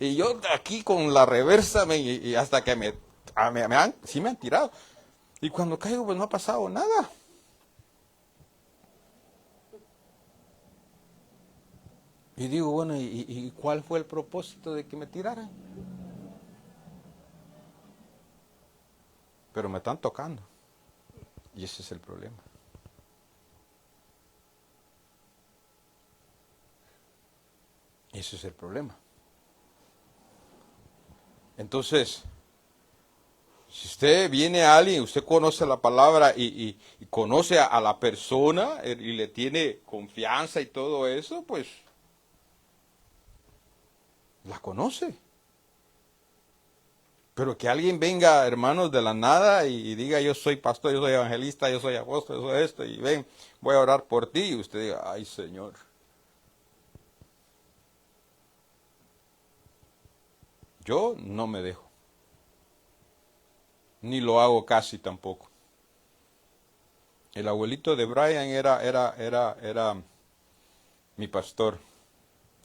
Y yo aquí con la reversa, y hasta que sí me han tirado. Y cuando caigo, pues no ha pasado nada. Y digo, bueno, ¿y cuál fue el propósito de que me tiraran? Pero me están tocando. Y ese es el problema. Ese es el problema. Entonces, si usted viene a alguien, usted conoce la palabra y conoce a la persona y le tiene confianza y todo eso, pues la conoce. Pero que alguien venga, hermanos, de la nada y diga, yo soy pastor, yo soy evangelista, yo soy apóstol, yo soy esto, y ven, voy a orar por ti, y usted diga, ay Señor. Yo no me dejo. Ni lo hago casi tampoco. El abuelito de Brian era mi pastor.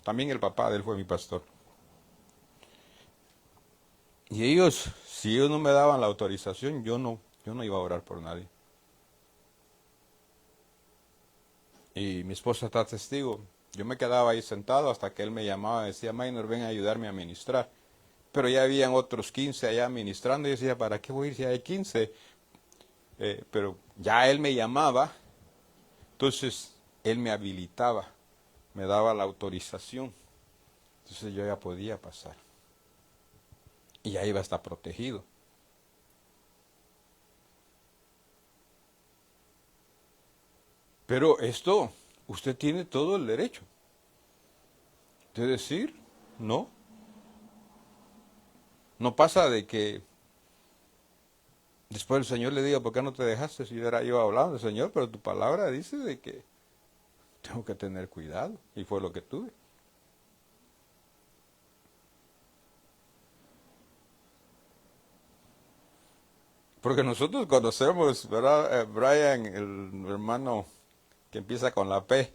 También el papá de él fue mi pastor. Y si ellos no me daban la autorización, yo no iba a orar por nadie. Y mi esposa está testigo. Yo me quedaba ahí sentado hasta que él me llamaba y decía, Maynor, ven a ayudarme a ministrar. Pero ya habían otros 15 allá ministrando y yo decía, ¿para qué voy a ir si hay 15? Pero ya él me llamaba, entonces él me habilitaba, me daba la autorización. Entonces yo ya podía pasar. Y ahí iba a estar protegido. Pero esto, usted tiene todo el derecho de decir, no. No pasa de que después el Señor le diga, ¿por qué no te dejaste? Si yo era yo hablando, Señor, pero tu palabra dice de que tengo que tener cuidado. Y fue lo que tuve. Porque nosotros conocemos, ¿verdad? Brian, el hermano que empieza con la P,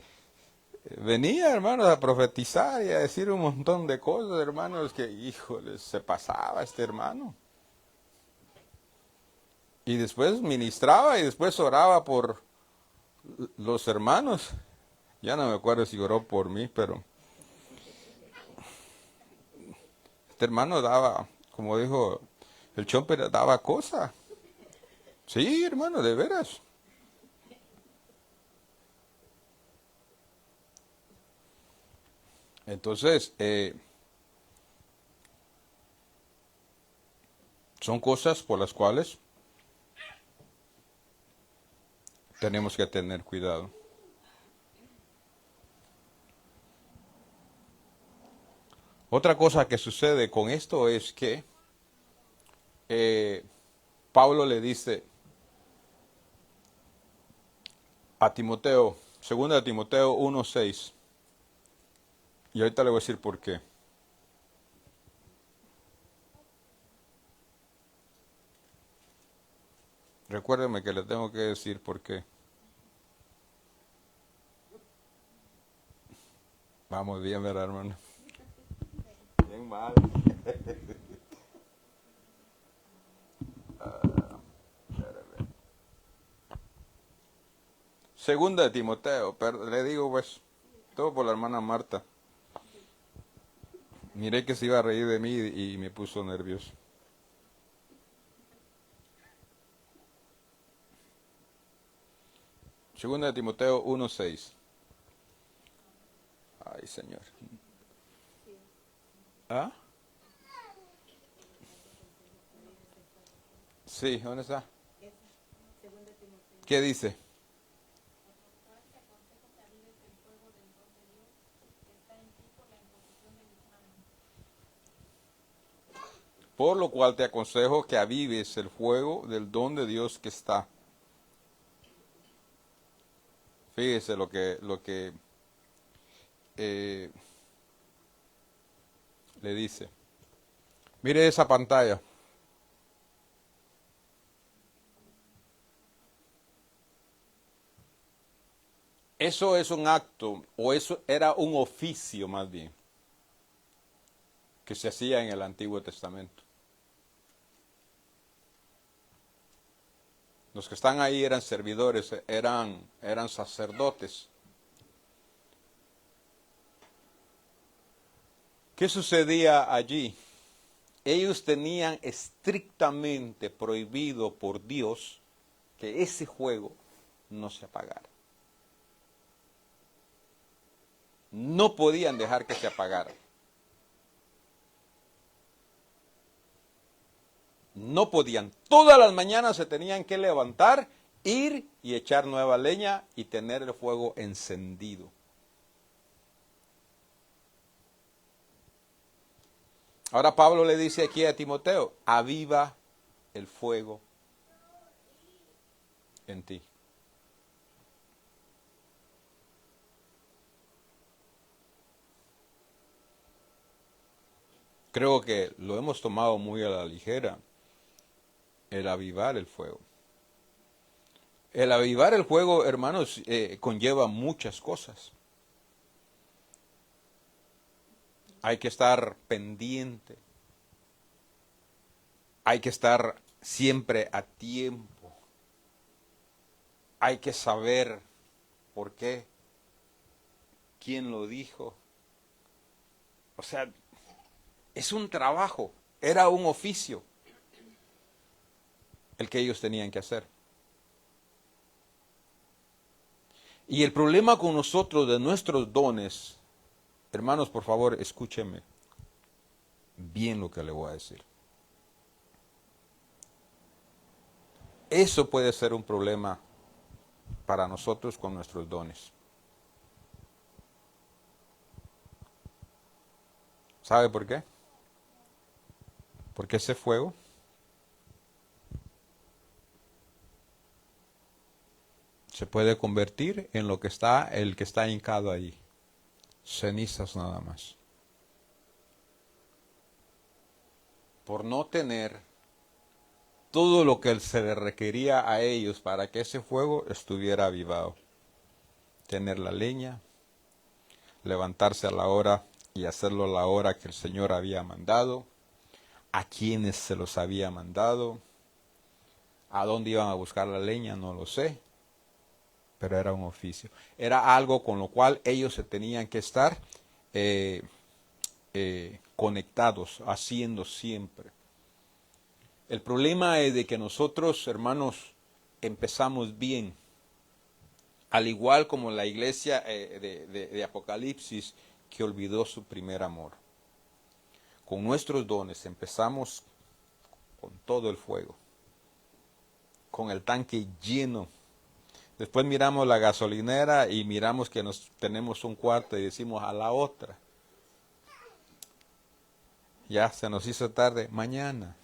venía, hermanos, a profetizar y a decir un montón de cosas, hermanos, que, híjole, se pasaba este hermano. Y después ministraba y después oraba por los hermanos. Ya no me acuerdo si oró por mí, pero este hermano daba, como dijo el Chomper, daba cosa. Sí, hermano, de veras. Entonces, son cosas por las cuales tenemos que tener cuidado. Otra cosa que sucede con esto es que Pablo le dice a Timoteo, 2 Timoteo 1:6, y ahorita le voy a decir por qué. Recuérdeme que le tengo que decir por qué. Vamos bien, ¿verdad, hermano? Bien mal. Segunda de Timoteo, pero le digo pues, todo por la hermana Marta. Miré que se iba a reír de mí y me puso nervioso. Segunda de Timoteo 1:6. Ay, Señor. ¿Ah? Sí, ¿dónde está? ¿Qué dice? Por lo cual te aconsejo que avives el fuego del don de Dios que está. Fíjese lo que le dice. Mire esa pantalla. Eso es un acto, o eso era un oficio más bien, que se hacía en el Antiguo Testamento. Los que están ahí eran servidores, eran sacerdotes. ¿Qué sucedía allí? Ellos tenían estrictamente prohibido por Dios que ese fuego no se apagara. No podían dejar que se apagara. No podían. Todas las mañanas se tenían que levantar, ir y echar nueva leña y tener el fuego encendido. Ahora Pablo le dice aquí a Timoteo, aviva el fuego en ti. Creo que lo hemos tomado muy a la ligera, el avivar el fuego. El avivar el fuego, hermanos, conlleva muchas cosas. Hay que estar pendiente. Hay que estar siempre a tiempo. Hay que saber por qué, quién lo dijo. O sea, es un trabajo, era un oficio el que ellos tenían que hacer. Y el problema con nosotros de nuestros dones, hermanos, por favor, escúchenme bien lo que le voy a decir. Eso puede ser un problema para nosotros con nuestros dones. ¿Sabe por qué? Porque ese fuego se puede convertir en lo que está, el que está hincado ahí. Cenizas nada más. Por no tener todo lo que se le requería a ellos para que ese fuego estuviera avivado. Tener la leña, levantarse a la hora y hacerlo a la hora que el Señor había mandado, a quienes se los había mandado, a dónde iban a buscar la leña, no lo sé, pero era un oficio. Era algo con lo cual ellos se tenían que estar conectados, haciendo siempre. El problema es de que nosotros, hermanos, empezamos bien, al igual como la iglesia de Apocalipsis, que olvidó su primer amor. Con nuestros dones empezamos con todo el fuego, con el tanque lleno. Después miramos la gasolinera y miramos que tenemos un cuarto y decimos a la otra. Ya se nos hizo tarde, mañana.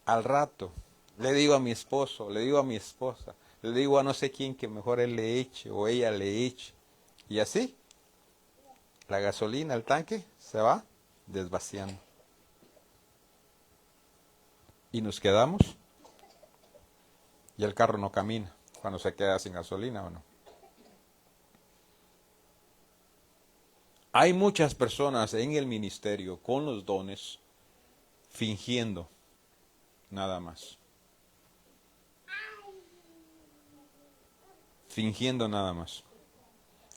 Al rato, le digo a mi esposo, le digo a mi esposa, le digo a no sé quién que mejor él le eche o ella le eche. Y así, la gasolina, el tanque, se va desvaciando. Y nos quedamos y el carro no camina cuando se queda sin gasolina o no. Hay muchas personas en el ministerio con los dones fingiendo nada más. Fingiendo nada más.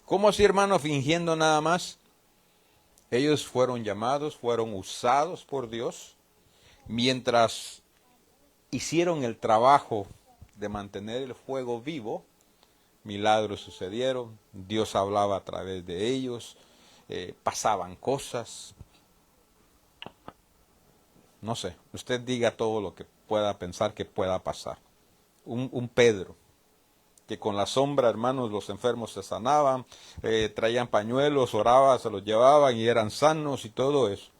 ¿Cómo así, hermano, fingiendo nada más? Ellos fueron llamados, fueron usados por Dios, mientras hicieron el trabajo de mantener el fuego vivo, milagros sucedieron, Dios hablaba a través de ellos, pasaban cosas. No sé, usted diga todo lo que pueda pensar que pueda pasar. Un Pedro, que con la sombra, hermanos, los enfermos se sanaban, traían pañuelos, oraban, se los llevaban y eran sanos y todo eso.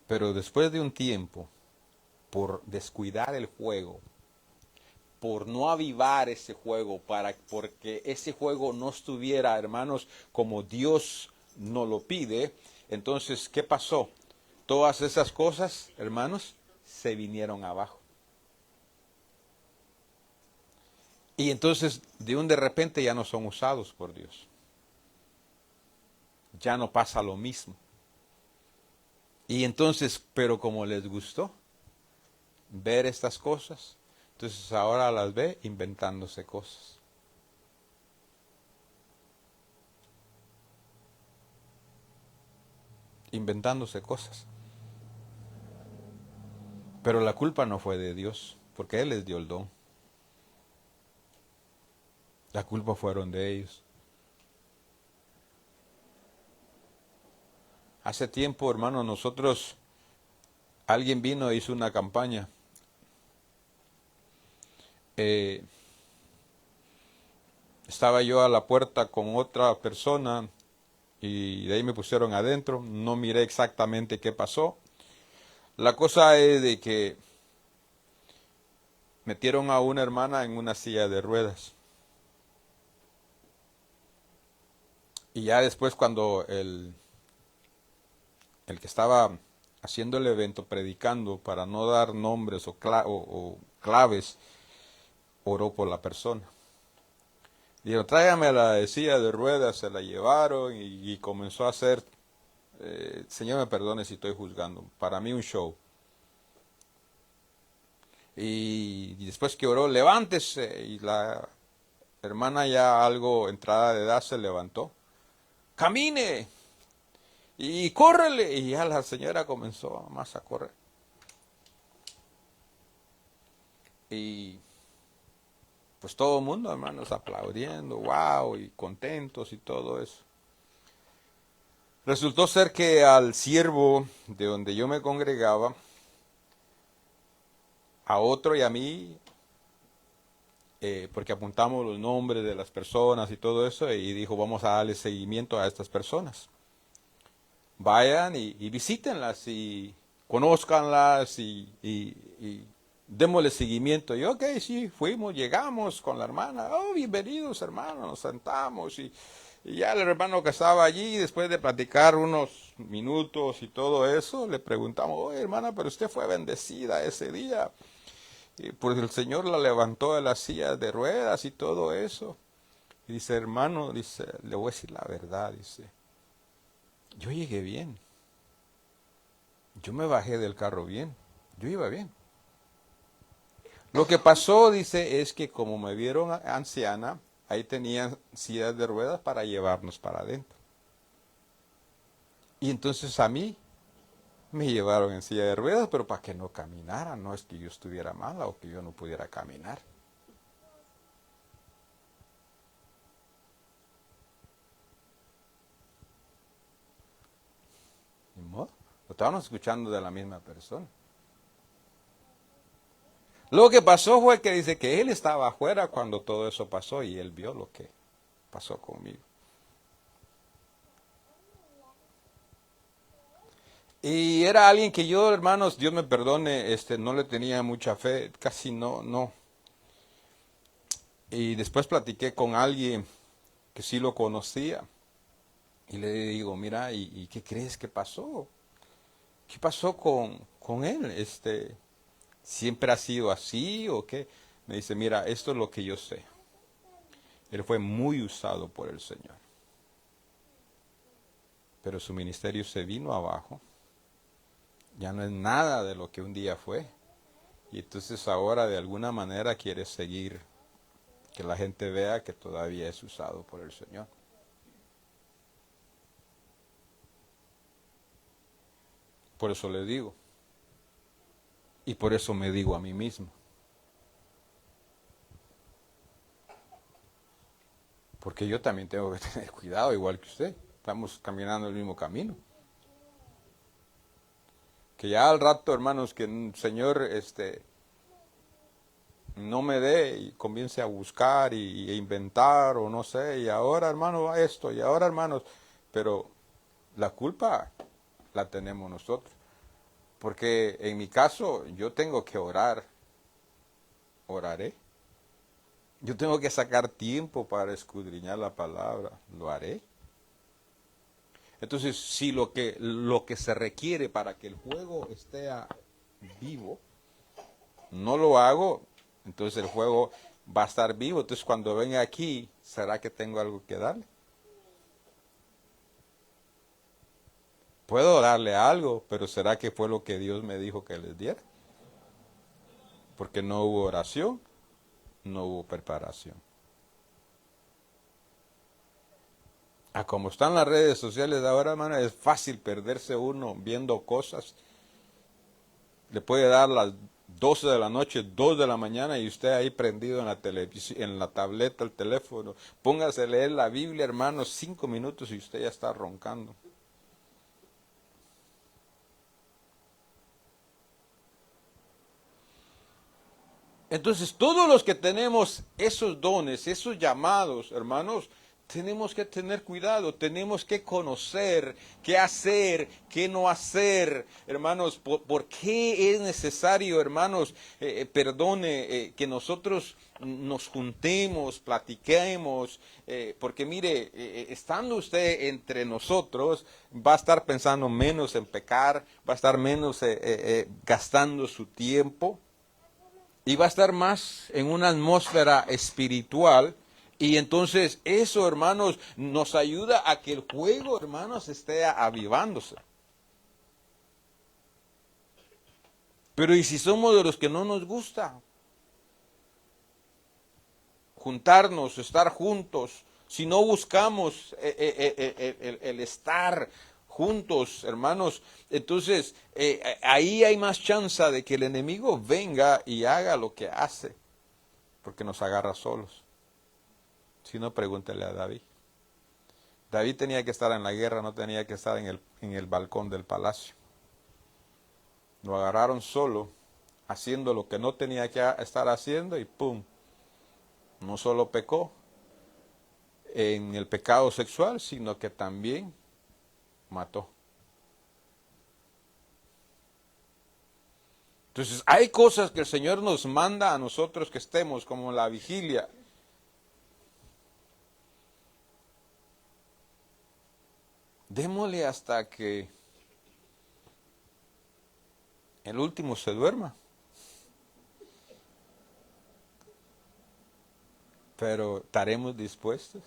Pero después de un tiempo, por descuidar el fuego, por no avivar ese fuego, porque ese fuego no estuviera, hermanos, como Dios nos lo pide, entonces, ¿qué pasó? Todas esas cosas, hermanos, se vinieron abajo. Y entonces, de repente ya no son usados por Dios. Ya no pasa lo mismo. Y entonces, pero como les gustó ver estas cosas, entonces ahora las ve inventándose cosas. Inventándose cosas. Pero la culpa no fue de Dios, porque Él les dio el don. La culpa fueron de ellos. Hace tiempo, hermano, alguien vino e hizo una campaña. Estaba yo a la puerta con otra persona y de ahí me pusieron adentro. No miré exactamente qué pasó. La cosa es de que metieron a una hermana en una silla de ruedas. Y ya después cuando el que estaba haciendo el evento, predicando, para no dar nombres o claves, oró por la persona. Dijeron, tráigame la silla de ruedas, se la llevaron y comenzó a hacer, Señor me perdone si estoy juzgando, para mí un show. Y después que oró, levántese, y la hermana ya algo entrada de edad se levantó. Camine y córrele. Y ya la señora comenzó más a correr. Y pues todo el mundo, hermanos, aplaudiendo, wow, y contentos y todo eso. Resultó ser que al siervo de donde yo me congregaba, a otro y a mí, porque apuntamos los nombres de las personas y todo eso, y dijo, vamos a darle seguimiento a estas personas. Vayan y visítenlas y conózcanlas y démosle seguimiento. Y ok, sí, fuimos, llegamos con la hermana. Oh, bienvenidos hermanos, nos sentamos y ya el hermano que estaba allí, después de platicar unos minutos y todo eso, le preguntamos, oye hermana, pero usted fue bendecida ese día. Y pues el Señor la levantó de la silla de ruedas y todo eso. Y dice, hermano, dice, le voy a decir la verdad, dice, yo llegué bien. Yo me bajé del carro bien. Yo iba bien. Lo que pasó, dice, es que como me vieron anciana, ahí tenían sillas de ruedas para llevarnos para adentro. Y entonces a mí me llevaron en silla de ruedas, pero para que no caminara. No es que yo estuviera mala o que yo no pudiera caminar. Ni modo. Lo estábamos escuchando de la misma persona. Lo que pasó fue que dice que él estaba afuera cuando todo eso pasó y él vio lo que pasó conmigo. Y era alguien que yo, hermanos, Dios me perdone, no le tenía mucha fe, casi no. Y después platiqué con alguien que sí lo conocía. Y le digo, mira, ¿y qué crees que pasó? ¿Qué pasó con él? ¿Siempre ha sido así o qué? Me dice, mira, esto es lo que yo sé. Él fue muy usado por el Señor. Pero su ministerio se vino abajo. Ya no es nada de lo que un día fue. Y entonces ahora de alguna manera quiere seguir, que la gente vea que todavía es usado por el Señor. Por eso le digo. Y por eso me digo a mí mismo. Porque yo también tengo que tener cuidado, igual que usted. Estamos caminando el mismo camino. Que ya al rato, hermanos, que el Señor no me dé y comience a buscar e inventar o no sé, y ahora, hermano, esto, y ahora, hermanos, pero la culpa la tenemos nosotros. Porque en mi caso, yo tengo que orar, oraré. Yo tengo que sacar tiempo para escudriñar la palabra, lo haré. Entonces, si lo que se requiere para que el juego esté vivo, no lo hago, entonces el juego va a estar vivo. Entonces, cuando venga aquí, ¿será que tengo algo que darle? Puedo darle algo, pero ¿será que fue lo que Dios me dijo que les diera? Porque no hubo oración, no hubo preparación. Como están las redes sociales de ahora, hermano, es fácil perderse uno viendo cosas. Le puede dar las 12 de la noche, 2 de la mañana y usted ahí prendido en la televisión, en la tableta, el teléfono. Póngase a leer la Biblia, hermano, 5 minutos y usted ya está roncando. Entonces, todos los que tenemos esos dones, esos llamados, hermanos, tenemos que tener cuidado, tenemos que conocer qué hacer, qué no hacer, hermanos, por qué es necesario, hermanos, que nosotros nos juntemos, platiquemos, porque mire, estando usted entre nosotros, va a estar pensando menos en pecar, va a estar menos gastando su tiempo y va a estar más en una atmósfera espiritual. Y entonces eso, hermanos, nos ayuda a que el juego, hermanos, esté avivándose. Pero ¿y si somos de los que no nos gusta juntarnos, estar juntos? Si no buscamos el estar juntos, hermanos, entonces ahí hay más chance de que el enemigo venga y haga lo que hace, porque nos agarra solos. Si no, pregúntele a David. David tenía que estar en la guerra, no tenía que estar en el balcón del palacio. Lo agarraron solo, haciendo lo que no tenía que estar haciendo y ¡pum! No solo pecó en el pecado sexual, sino que también mató. Entonces, hay cosas que el Señor nos manda a nosotros que estemos, como la vigilia. Démosle hasta que el último se duerma. Pero ¿estaremos dispuestos?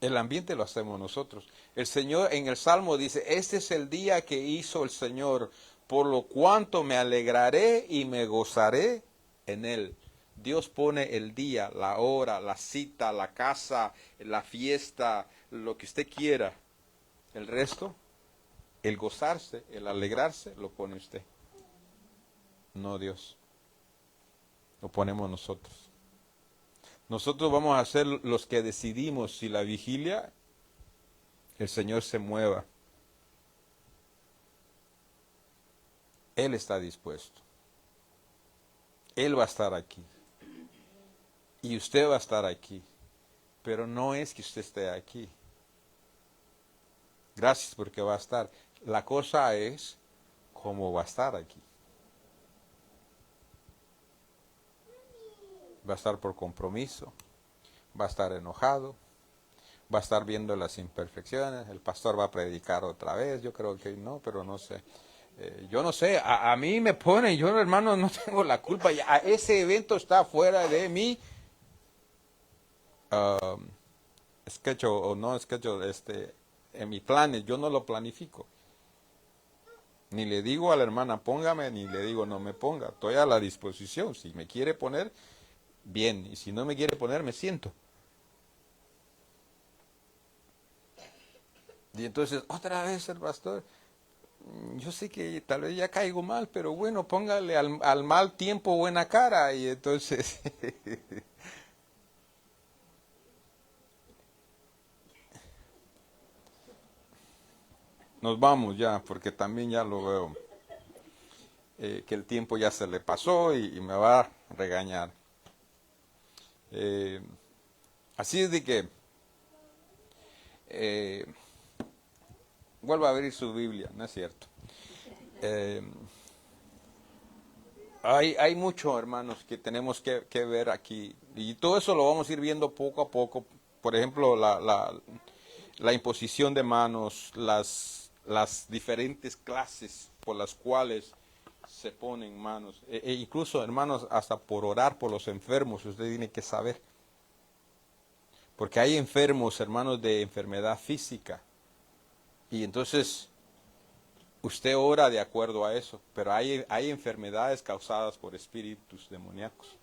El ambiente lo hacemos nosotros. El Señor en el Salmo dice, este es el día que hizo el Señor, por lo cuanto me alegraré y me gozaré en él. Dios pone el día, la hora, la cita, la casa, la fiesta, lo que usted quiera. El resto, el gozarse, el alegrarse, lo pone usted. No Dios. Lo ponemos nosotros. Nosotros vamos a ser los que decidimos si la vigilia, el Señor se mueva. Él está dispuesto. Él va a estar aquí. Y usted va a estar aquí. Pero no es que usted esté aquí. Gracias porque va a estar. La cosa es cómo va a estar aquí. Va a estar por compromiso, va a estar enojado, va a estar viendo las imperfecciones, el pastor va a predicar otra vez, yo creo que no, pero no sé. Yo no sé, a mí me ponen, yo hermano no tengo la culpa, ya, ese evento está fuera de mi sketch o no sketch, en mis planes, yo no lo planifico. Ni le digo a la hermana póngame, ni le digo no me ponga, estoy a la disposición, si me quiere poner, bien, y si no me quiere poner, me siento. Y entonces, otra vez el pastor, yo sé que tal vez ya caigo mal, pero bueno, póngale al mal tiempo buena cara. Y entonces, nos vamos ya, porque también ya lo veo, que el tiempo ya se le pasó y me va a regañar. Eh, Así es de que, eh, vuelva a abrir su Biblia, ¿no es cierto? Eh, hay mucho, hermanos, que tenemos que ver aquí. Y todo eso lo vamos a ir viendo poco a poco. Por ejemplo, la imposición de manos, las diferentes clases por las cuales se ponen manos. Incluso, hermanos, hasta por orar por los enfermos, usted tiene que saber. Porque hay enfermos, hermanos, de enfermedad física. Y entonces usted ora de acuerdo a eso. Pero hay enfermedades causadas por espíritus demoníacos.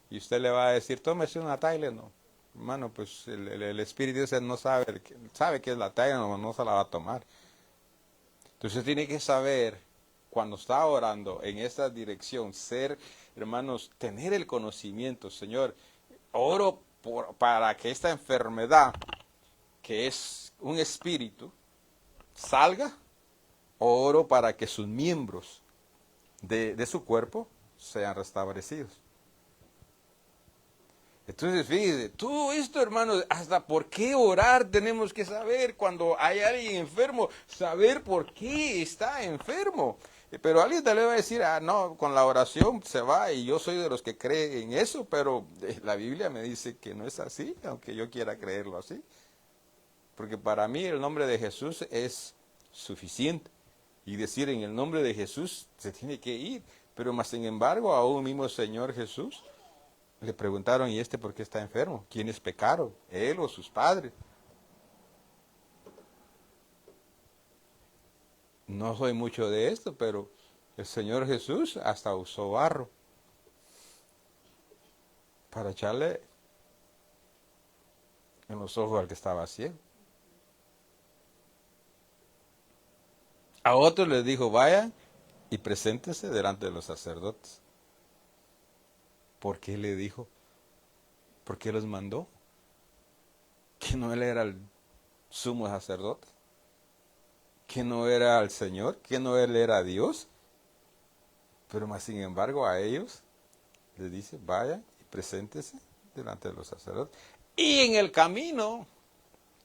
Y usted le va a decir, tómese una Tylenol. Hermano, pues el espíritu ese no sabe que es la Tylenol, no se la va a tomar. Entonces tiene que saber, cuando está orando en esta dirección, ser, hermanos, tener el conocimiento. Señor, oro para que esta enfermedad, que es un espíritu, salga. Oro para que sus miembros de su cuerpo sean restablecidos. Entonces, fíjese, todo esto, hermano, hasta por qué orar tenemos que saber cuando hay alguien enfermo, saber por qué está enfermo. Pero alguien te le va a decir, ah, no, con la oración se va y yo soy de los que creen en eso, pero la Biblia me dice que no es así, aunque yo quiera creerlo así. Porque para mí el nombre de Jesús es suficiente. Y decir en el nombre de Jesús se tiene que ir. Pero más sin embargo, a un mismo Señor Jesús le preguntaron, ¿y este por qué está enfermo? ¿Quiénes pecaron? ¿Él o sus padres? No soy mucho de esto, pero el Señor Jesús hasta usó barro para echarle en los ojos al que estaba ciego. A otros les dijo, vayan y preséntense delante de los sacerdotes. ¿Por qué le dijo? ¿Por qué los mandó? ¿Que no él era el sumo sacerdote? ¿Que no era el Señor? ¿Que no él era Dios? Pero más sin embargo a ellos les dice, vayan y preséntense delante de los sacerdotes. Y en el camino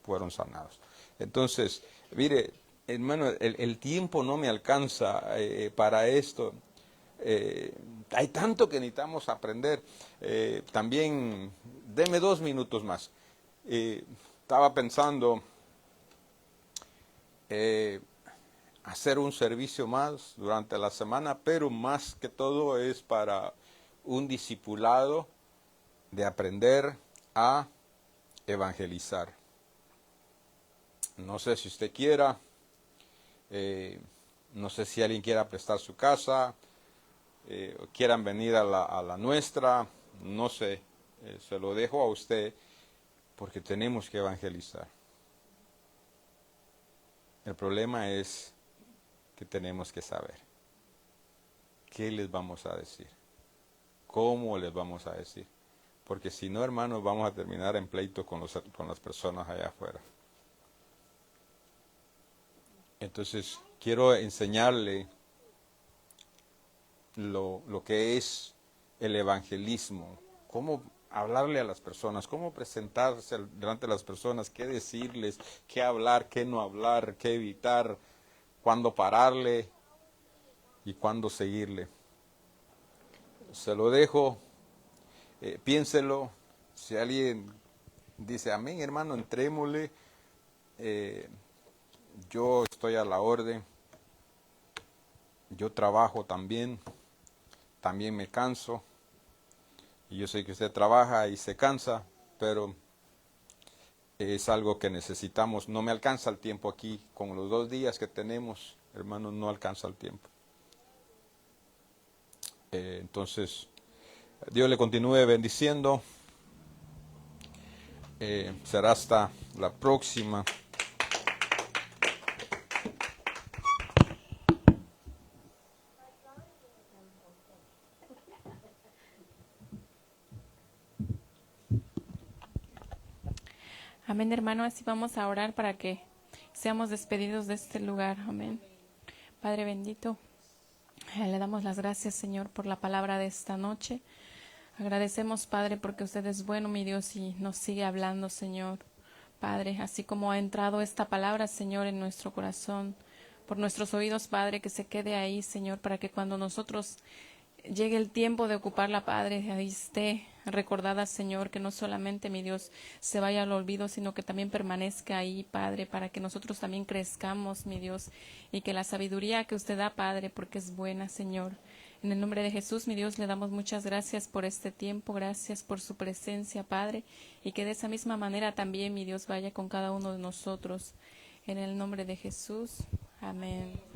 fueron sanados. Entonces, mire, hermano, el tiempo no me alcanza para esto. Hay tanto que necesitamos aprender. También, deme 2 minutos más. Estaba pensando hacer un servicio más durante la semana, pero más que todo es para un discipulado de aprender a evangelizar. No sé si usted quiera, eh, no sé si alguien quiera prestar su casa, o quieran venir a la nuestra, no sé, se lo dejo a usted porque tenemos que evangelizar. El problema es que tenemos que saber qué les vamos a decir, cómo les vamos a decir, porque si no, hermanos, vamos a terminar en pleito con las personas allá afuera. Entonces, quiero enseñarle lo que es el evangelismo, cómo hablarle a las personas, cómo presentarse delante de las personas, qué decirles, qué hablar, qué no hablar, qué evitar, cuándo pararle y cuándo seguirle. Se lo dejo, piénselo. Si alguien dice amén, hermano, entrémosle. Yo estoy a la orden. Yo trabajo también me canso. Y yo sé que usted trabaja y se cansa, pero es algo que necesitamos. No me alcanza el tiempo aquí. Con los 2 días que tenemos, hermanos, no alcanza el tiempo. Entonces, Dios le continúe bendiciendo. Será hasta la próxima. Amén, hermano. Así vamos a orar para que seamos despedidos de este lugar. Amén. Padre bendito, le damos las gracias, Señor, por la palabra de esta noche. Agradecemos, Padre, porque usted es bueno, mi Dios, y nos sigue hablando, Señor. Padre, así como ha entrado esta palabra, Señor, en nuestro corazón, por nuestros oídos, Padre, que se quede ahí, Señor, para que cuando nosotros llegue el tiempo de ocuparla, Padre, ahí esté recordada, Señor, que no solamente, mi Dios, se vaya al olvido, sino que también permanezca ahí, Padre, para que nosotros también crezcamos, mi Dios, y que la sabiduría que usted da, Padre, porque es buena, Señor. En el nombre de Jesús, mi Dios, le damos muchas gracias por este tiempo, gracias por su presencia, Padre, y que de esa misma manera también, mi Dios, vaya con cada uno de nosotros. En el nombre de Jesús, amén.